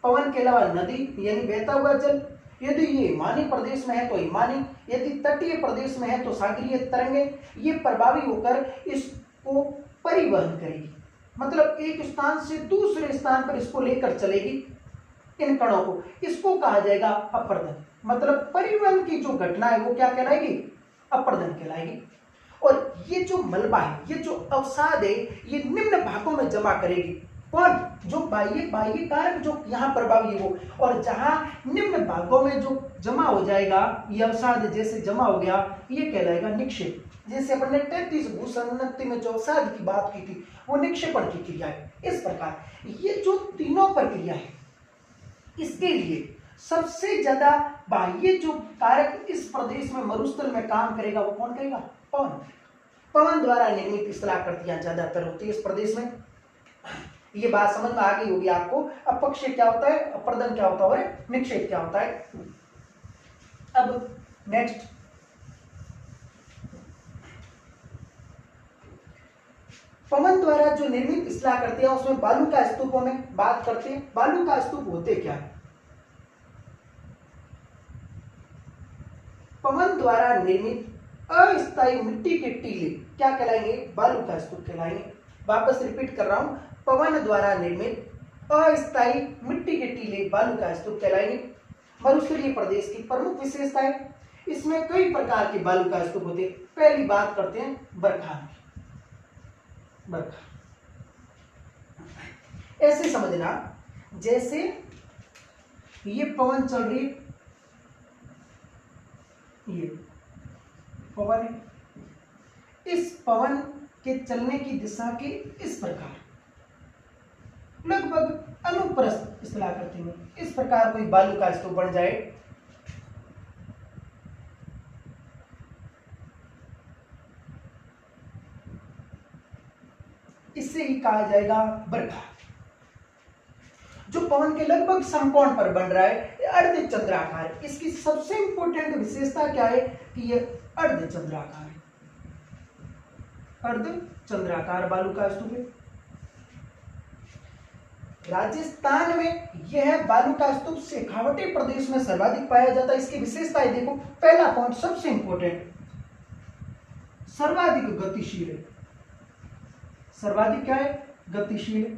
पवन के अलावा नदी यानी बहता हुआ जल, यदि ये हिमालय प्रदेश में है तो हिमालय, यदि तटीय प्रदेश में है तो सागरीय तरंगे, ये प्रभावी होकर इसको परिवहन करेगी, मतलब एक स्थान से दूसरे स्थान पर इसको लेकर चलेगी इन कणों को। इसको कहा जाएगा अपर्दन, मतलब परिवहन की जो घटना है वो क्या कहलाएगी? अपर्दन कहलाएगी। और ये जो मलबा है, ये जो अवसाद है, ये निम्न भागों में जमा करेगी। कौन? जो बाह्य कारक जो यहाँ प्रभावी हो, और जहां निम्न भागों में जो जमा हो जाएगा ये अवसाद, जैसे जमा हो गया, ये कहलाएगा निक्षेप। जैसे अपन ने 33 भूसंगति में जो अवसाद की बात की थी, वो निक्षेपण की क्रिया है। इस प्रकार ये जो तीनों प्रक्रिया है, इसके लिए सबसे ज्यादा बाह्य जो कारक इस प्रदेश में मरुस्थल में काम करेगा वो कौन करेगा? पवन। पवन द्वारा निर्मित स्थलाकृतियां ज्यादातर होती है इस प्रदेश में। ये बात समझ में आ गई होगी आपको। अपक्षय क्या होता है, अपर्दन क्या होता है और निक्षेप क्या होता है। अब नेक्स्ट, पवन द्वारा जो निर्मित स्थलाकृतियां, उसमें बालू का स्तूपों में बात करते हैं। बालू का स्तूप होते क्या है? पवन द्वारा निर्मित अस्थायी मिट्टी के टीले क्या कहलाएंगे? बालू का स्तूप कहलाएंगे। वापस रिपीट कर रहा हूं, पवन द्वारा निर्मित अस्थायी मिट्टी के टीले बालू का स्तूप कहलाएंगे। मरुस्थलीय प्रदेश की प्रमुख विशेषता है, इसमें कई प्रकार के बालू का स्तूप होते हैं। पहली बात करते हैं बरखा। ऐसे समझना, जैसे ये पवन चल रही, ये पवन है, इस पवन के चलने की दिशा के इस प्रकार लगभग अनुप्रस्थ स्थलाकृति में इस प्रकार कोई बालू का स्तूप बन जाए, इससे ही कहा जाएगा बरखा। जो पवन के लगभग समकोण पर बन रहा है, अर्धचंद्राकार है। इसकी सबसे इंपॉर्टेंट विशेषता क्या है कि यह अर्धचंद्राकार है। अर्धचंद्राकार बालू का स्तूप है। राजस्थान में यह बालू का स्तूप शेखावटी प्रदेश में सर्वाधिक पाया जाता है। इसकी विशेषताएं देखो। पहला पॉइंट सबसे इंपॉर्टेंट, सर्वाधिक गतिशील है। सर्वाधिक क्या है? गतिशील है।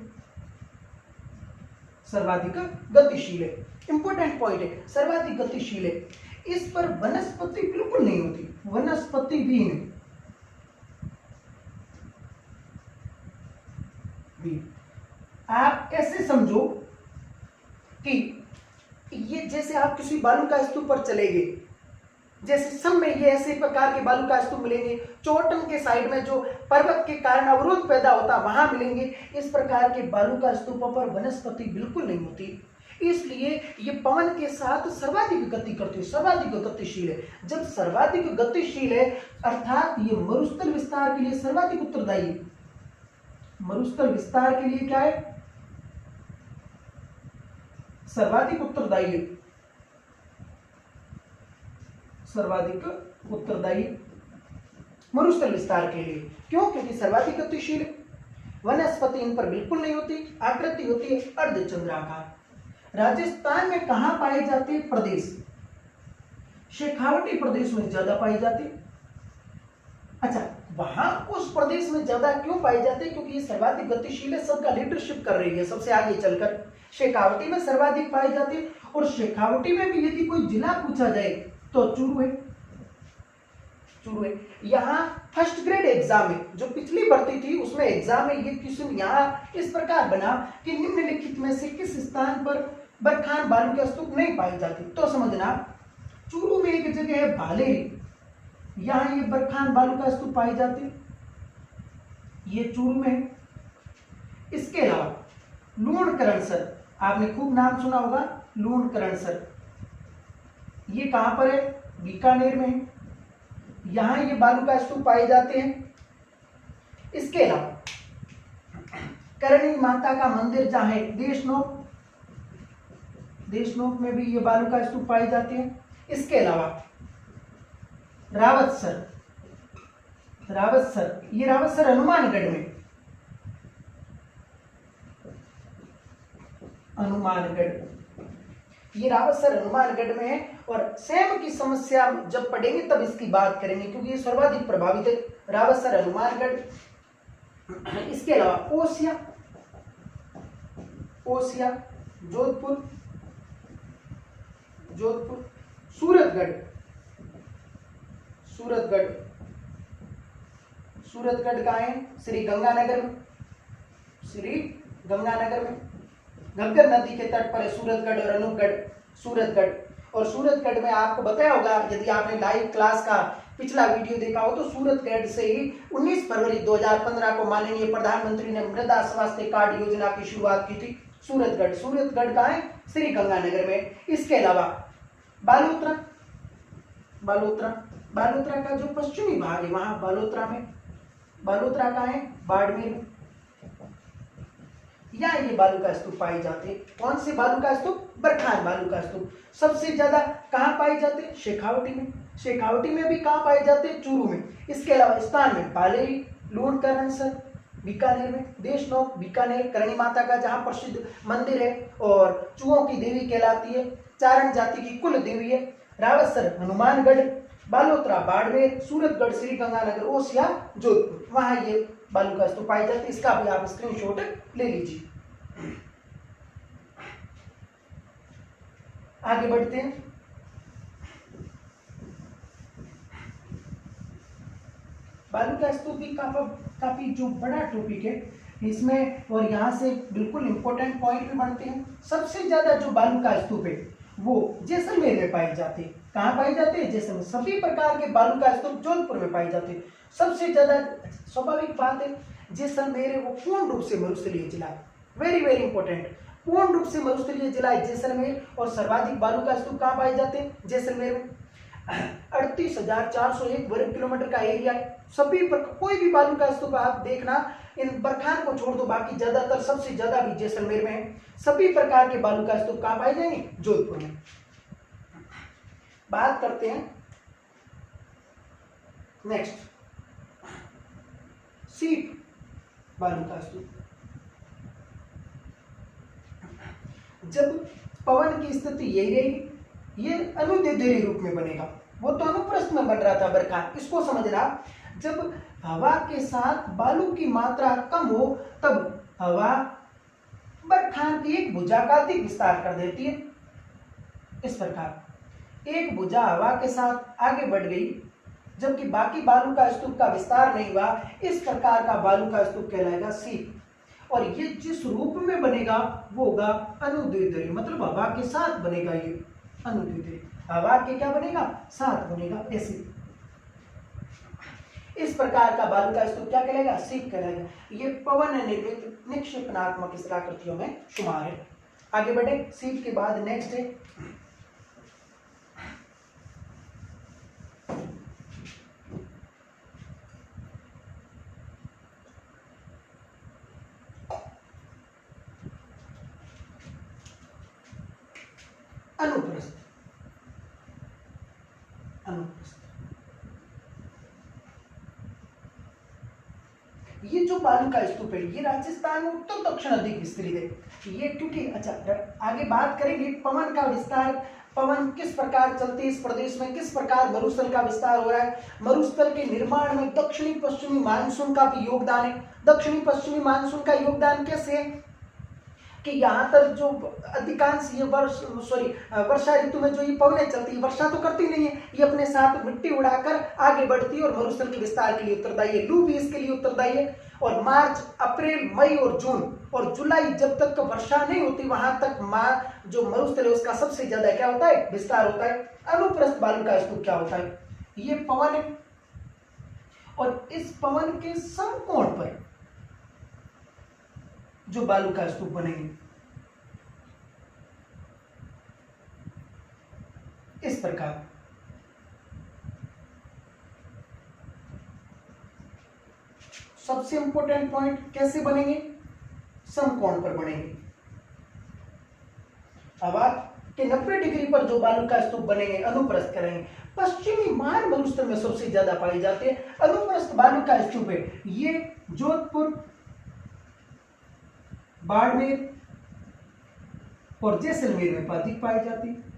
सर्वाधिक गतिशील है, इंपॉर्टेंट पॉइंट है, सर्वाधिक गतिशील है। इस पर वनस्पति बिल्कुल नहीं होती, वनस्पति भी नहीं। आप ऐसे समझो कि ये जैसे आप किसी बालू का स्तूप पर चले गए, जैसे सब में ये ऐसे प्रकार के बालू का स्तूप मिलेंगे, चोटन के साइड में जो पर्वत के कारण अवरोध पैदा होता वहां मिलेंगे। इस प्रकार के बालू का स्तूपों पर वनस्पति बिल्कुल नहीं होती, इसलिए ये पवन के साथ सर्वाधिक गति करती है, सर्वाधिक गतिशील है। जब सर्वाधिक गतिशील है अर्थात ये मरुस्थल विस्तार के लिए सर्वाधिक उत्तरदायी है। मरुस्थल विस्तार के लिए क्या है? सर्वाधिक उत्तरदायी है। सर्वाधिक उत्तरदायी मरुस्थल विस्तार के लिए। क्यों? क्योंकि सर्वाधिक गतिशील वनस्पति इन पर बिल्कुल नहीं होती, आकृति होती है अर्धचंद्राकार। राजस्थान में कहां पाई जाती है? प्रदेश शेखावटी प्रदेश में ज्यादा पाई जाती। अच्छा, वहां उस प्रदेश में ज्यादा क्यों पाई जाती है? क्योंकि ये सर्वाधिक गतिशील है, सबका लीडरशिप कर रही है सबसे आगे चलकर। शेखावटी में सर्वाधिक पाई जाती है, और शेखावटी में भी यदि कोई जिला पूछा जाए तो चूरू है। चूरू है। यहाँ फर्स्ट ग्रेड एग्जाम में जो पिछली भर्ती थी उसमें एग्जाम में ये क्वेश्चन यहाँ इस प्रकार बना कि निम्नलिखित में से किस स्थान पर बरखान बालू के स्तूप नहीं पाई जाती? तो समझना, चूरू में एक जगह है भालेरी, यहाँ ये बरखान बालू का स्तूप पाई जाती, ये चूरू में है। इसके अलावा लूणकरणसर, आपने खूब नाम सुना होगा लूणकरणसर, ये कहां पर है? बीकानेर में है। यहां ये बालू का स्तूप पाए जाते हैं। इसके अलावा करणी माता का मंदिर जहां है देशनोक, देशनोक में भी ये बालू का स्तूप पाए जाते हैं। इसके अलावा रावतसर, रावतसर, ये रावतसर हनुमानगढ़ में, हनुमानगढ़, ये रावतसर हनुमानगढ़ में है। और सेम की समस्या जब पढ़ेंगे तब इसकी बात करेंगे, क्योंकि ये सर्वाधिक प्रभावित है, रावतसर हनुमानगढ़। इसके अलावा ओसिया, ओसिया जोधपुर, जोधपुर, सूरतगढ़, सूरतगढ़, सूरतगढ़ कहाँ है? श्री गंगानगर में, श्री गंगानगर में, घग्गर नदी के तट पर है सूरतगढ़ और अनूपगढ़। सूरतगढ़, और सूरतगढ़ में आपको बताया होगा यदि आपने लाइव क्लास का पिछला वीडियो देखा हो तो सूरतगढ़ से ही 19 फरवरी 2015 को माननीय प्रधानमंत्री ने मृदा स्वास्थ्य कार्ड योजना की शुरुआत की थी। सूरतगढ़, सूरतगढ़ कहाँ है? श्री गंगानगर में। इसके अलावा बालोतरा, बालोतरा, बालोतरा का जो पश्चिमी भाग है वहां बालोतरा में, बालोतरा कहाँ है? बाड़मेर में। यहाँ ये बालू का स्तूप पाए जाते हैं। कौन से बालू का स्तूप? बरखान बालू का स्तूप। सबसे ज्यादा कहाँ पाए जाते हैं? शेखावटी में। शेखावटी में भी कहाँ पाए जाते हैं? चूरू में। इसके अलावा स्थान में पालेरी, लूणकरणसर बीकानेर में, देशनोक बीकानेर, करणी माता का जहाँ प्रसिद्ध मंदिर है और चूहों की देवी कहलाती है, चारण जाति की कुल देवी है, रावतसर हनुमानगढ़, बालोतरा बाड़मेर, सूरतगढ़ श्री गंगानगर, ओसिया जोधपुर, वहां ये बालू का स्तूप पाए जाते हैं। इसका भी आप स्क्रीनशॉट ले लीजिए। आगे बढ़ते हैं। बालू का स्तूप भी काफी जो बड़ा टॉपिक है इसमें, और यहाँ से बिल्कुल इंपॉर्टेंट पॉइंट भी बनते हैं। सबसे ज्यादा जो बालू का स्तूप है वो जैसलमेर में पाए जाते हैं। कहाँ पाए जाते हैं? जैसलमेर। सभी प्रकार के बालू का स्तूप जोधपुर में पाए जाते हैं। सबसे ज्यादा स्वाभाविक बात है जैसलमेर है वो पूर्ण रूप से मरुस्थलीय जिला है। वेरी वेरी इंपॉर्टेंट, पूर्ण रूप से मरुस्थलीय जिला है जैसलमेर। और सर्वाधिक बालू का स्तूप कहाँ पाए जाते हैं? जैसलमेर में। 38,401 वर्ग किलोमीटर का एरिया है। सभी पर कोई भी बालू का स्तूप आप देखना, इन बरखान को छोड़ दो बाकी ज्यादातर सबसे ज्यादा भी जैसलमेर में है। सभी प्रकार के बालू का स्तूप कहाँ पाए जाएंगे? जोधपुर में। बात करते हैं नेक्स्ट, सीप बालू का स्तूप। जब पवन की स्थिति यही रहेगी, ये अनुदैर्ध्य रूप में बनेगा। वो तो अनुप्रस्थ में बन रहा था बरखान, इसको समझना। जब हवा के साथ बालू की मात्रा कम हो तब हवा बरखान की एक भुजा का अधिक विस्तार कर देती है। इस प्रकार एक भुजा हवा के साथ आगे बढ़ गई जबकि बाकी बालू का स्तूप का विस्तार नहीं हुआ। इस प्रकार का बालू का स्तूप कहलाएगा सीप। और ये जिस रूप में बनेगा वो होगा अनुदैर्ध्य, मतलब हवा के साथ बनेगा। ये अनुदैर्ध्य हवा के क्या बनेगा? साथ बनेगा। ऐसे इस प्रकार का बालू का स्तूप क्या कहलाएगा? सीप कहलाएगा। ये पवन निर्मित निक्षेपणात्मक स्थलाकृतियों में शुमार है। आगे बढ़े। सीप के बाद नेक्स्ट है अनुप्रस्थ। अनुप्रस्थ। ये जो बालू का स्तूप है ये राजस्थान में उत्तर दक्षिण अधिक विस्तृत है। ये क्योंकि अच्छा आगे बात करेंगे पवन का विस्तार, पवन किस प्रकार चलते हैं इस प्रदेश में, किस प्रकार मरुस्थल का विस्तार हो रहा है, मरुस्थल के निर्माण में दक्षिणी पश्चिमी मानसून का भी योगदान है। दक्षिणी पश्चिमी मानसून का योगदान कैसे है कि यहाँ तक जो अधिकांश ये वर्षा ऋतु में जो ये पवनें चलती है, वर्षा तो करती नहीं है, ये अपने साथ मिट्टी उड़ाकर आगे बढ़ती है और मरुस्थल के विस्तार के लिए उत्तरदायी है। लू भी इसके लिए उत्तरदायी है। और मार्च, अप्रैल, मई और जून और जुलाई जब तक वर्षा नहीं होती वहां तक जो मरुस्थल है उसका सबसे ज्यादा क्या होता है, विस्तार होता है। अनुप्रस्थ बालू का स्तूप क्या होता है, ये पवन है और इस पवन के समकोण पर जो बालू का स्तूप बनेंगे इस प्रकार, सबसे इंपॉर्टेंट पॉइंट कैसे बनेंगे, समकोण पर बनेंगे। अब के 90 डिग्री पर जो बालू का स्तूप बनेंगे अनुप्रस्थ करेंगे। पश्चिमी मान मरुस्थल में सबसे ज्यादा पाए जाते हैं अनुप्रस्थ बालू का स्तूप है। ये जोधपुर, बाड़मेर और जैसलमेर में अधिक पाई जाती है।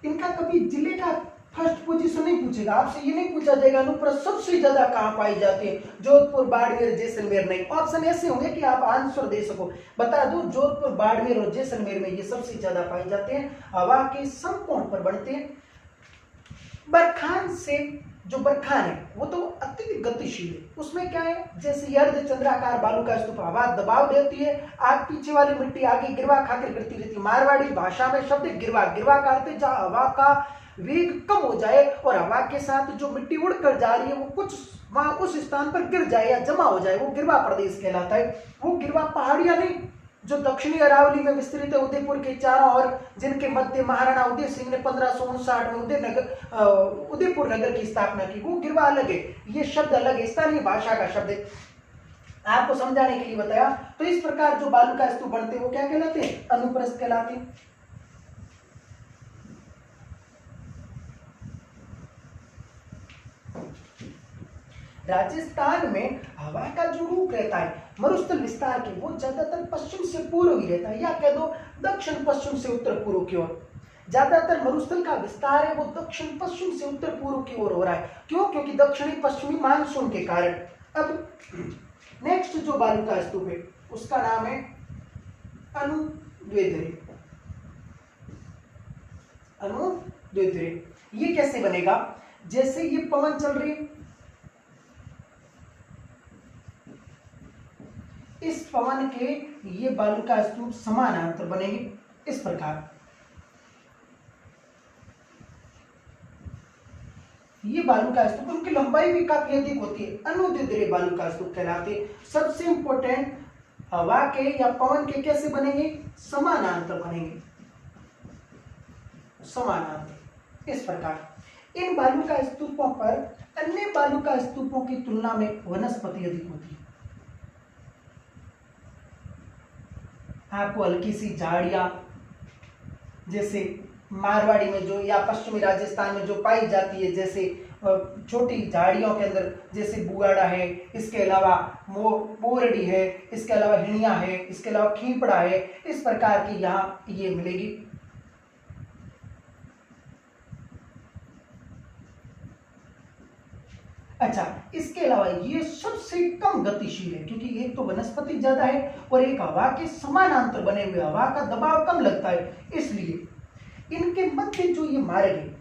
इनका कभी जिले का फर्स्ट पोजीशन नहीं पूछेगा, आपसे ये नहीं पूछा जाएगा अनुप्रस्थ सबसे ज्यादा कहां पाई जाती है, जोधपुर, बाड़मेर, जैसलमेर नहीं। ऑप्शन ऐसे होंगे कि आप आंसर दे सको, बता दो जोधपुर, बाड़मेर और जैसलमेर में ये सबसे ज्यादा पाए जाते हैं, हवा के समकोण पर बनते हैं। बरखान से जो बरखान है वो तो अत्यधिक गतिशील है, उसमें क्या है जैसे अर्ध चंद्राकार बालू का स्तूप, हवा दबाव देती है, आग पीछे वाली मिट्टी आगे गिरवा खाकर गिरती रहती है। मारवाड़ी भाषा में शब्द गिरवा, गिरवा का अर्थ जहां हवा का वेग कम हो जाए और हवा के साथ जो मिट्टी उड़कर जा रही है वो कुछ वहां उस स्थान पर गिर जाए या जमा हो जाए, वो गिरवा प्रदेश कहलाता है। वो गिरवा पहाड़ियां नहीं जो दक्षिणी अरावली में विस्तृत है उदयपुर के चारों ओर, जिनके मध्य महाराणा उदय सिंह ने 1559 में उदयपुर नगर की स्थापना की, वो गिरवा अलग है, ये शब्द अलग है, स्थानीय भाषा का शब्द है, आपको समझाने के लिए बताया। तो इस प्रकार जो बालू का स्तूप बनते हैं वो क्या कहलाते हैं, अनुप्रस्थ कहलाते हैं। राजस्थान में हवा का जो रुख रहता है मरुस्थल विस्तार के वो ज्यादातर पश्चिम से पूर्व ही रहता है, या कह दो दक्षिण पश्चिम से उत्तर पूर्व की ओर। ज्यादातर मरुस्थल का विस्तार है वो दक्षिण पश्चिम से उत्तर पूर्व की ओर हो रहा है। क्यों? क्योंकि दक्षिणी पश्चिमी मानसून के कारण। अब नेक्स्ट जो बालू का स्तूप है उसका नाम है अनुद्वेधरे। अनुद्वेधरे ये कैसे बनेगा, जैसे ये पवन चल रही है, इस पवन के ये बालू का स्तूप समानांतर बनेंगे इस प्रकार। ये बालू का स्तूप, उनकी लंबाई भी काफी अधिक होती है, अनुद्वेधरे बालू का स्तूप कहलाते हैं। सबसे इंपॉर्टेंट, हवा के या पवन के कैसे बनेंगे, समानांतर बनेंगे, समानांतर इस प्रकार। इन बालू का स्तूपों पर अन्य बालू का स्तूपों की तुलना में वनस्पति अधिक होती है। आपको हल्की सी झाड़ियां जैसे मारवाड़ी में जो या पश्चिमी राजस्थान में जो पाई जाती है, जैसे छोटी झाड़ियों के अंदर जैसे बुआड़ा है, इसके अलावा बोरडी है, इसके अलावा हिणिया है, इसके अलावा खीपड़ा है, इस प्रकार की यहाँ ये मिलेगी। अच्छा, इसके अलावा ये सबसे कम गतिशील है क्योंकि एक तो वनस्पति ज्यादा है और एक हवा के समानांतर बने हुए, हवा का दबाव कम लगता है, इसलिए इनके मध्य जो ये मार्ग है,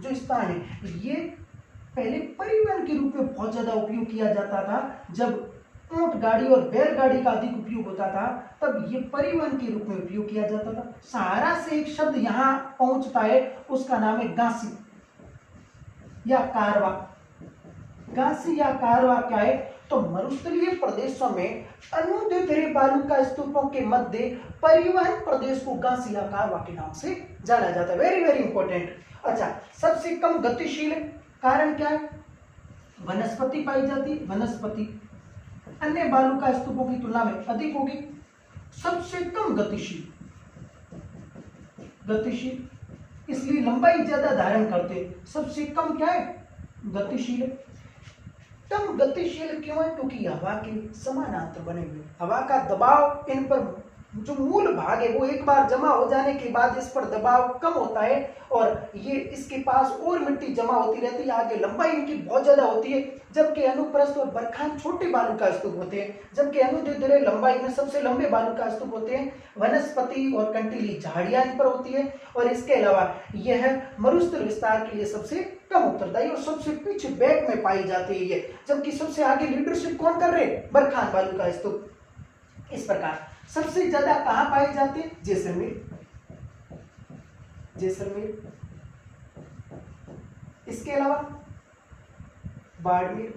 जो स्थान है, ये पहले परिवहन के रूप में बहुत ज्यादा उपयोग किया जाता था। जब ऊंट गाड़ी और बैलगाड़ी का अधिक उपयोग होता था तब ये परिवहन के रूप में उपयोग किया जाता था। सहारा से एक शब्द यहाँ पहुंचता है, उसका नाम है गांसी या कारवा। गांसी या कारवा क्या है, तो मरुस्थलीय प्रदेशों में अनुद्वेधरे बालू का स्तूपों के मध्य परिवहन प्रदेश को गांसी या कारवा के नाम से जाना जाता है। Very very important. अच्छा, सबसे कम गतिशील कारण क्या है, वनस्पति पाई जाती, वनस्पति अन्य बालू का स्तूपों की तुलना में अधिक होगी। सबसे कम गतिशील, गतिशील इसलिए लंबाई ज्यादा धारण करते हैं। सबसे कम क्या है? गतिशील। कम गतिशील क्यों है? क्योंकि हवा के समानांतर बने हुए, हवा का दबाव इन पर जो मूल भाग है वो एक बार जमा हो जाने के बाद इस पर दबाव कम होता है और ये इसके पास और मिट्टी जमा होती रहती है, आगे लंबाई इनकी बहुत ज्यादा होती है। जबकि अनुप्रस्थ और बरखान छोटे बालू का स्तूप होते हैं, जबकि अनुदैर्ध्य लंबाई में सबसे लंबे बालू का स्तूप होते हैं। वनस्पति और कंटीली झाड़ियां इन पर होती है और इसके अलावा यह मरुस्थल विस्तार के लिए सबसे कम उत्तरदायी और सबसे पीछे बैक में पाई जाती है ये, जबकि सबसे आगे लीडरशिप कौन कर रहे? बरखान बालू का स्तूप। इस प्रकार सबसे ज्यादा कहां पाए जाते हैं? जैसलमेर, जैसलमेर। इसके अलावा बाड़मेर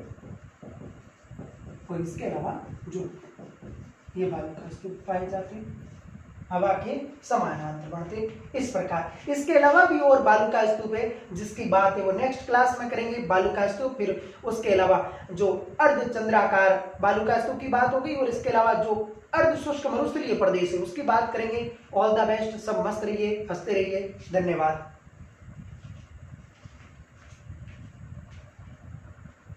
और इसके अलावा जो ये बालू का स्तूप पाए जाते हैं, हवा के समानांतर बनते। इस प्रकार इसके अलावा भी और बालू का स्तूप है जिसकी बात है वो नेक्स्ट क्लास में करेंगे, बालू का स्तूप। फिर उसके अलावा जो अर्धचंद्राकार बालू का स्तूप की बात होगी और इसके अलावा जो अर्ध शुष्क मरुस्थलीय प्रदेश है उसकी बात करेंगे। ऑल द बेस्ट, सब मस्त रहिए, हंसते रहिए, धन्यवाद।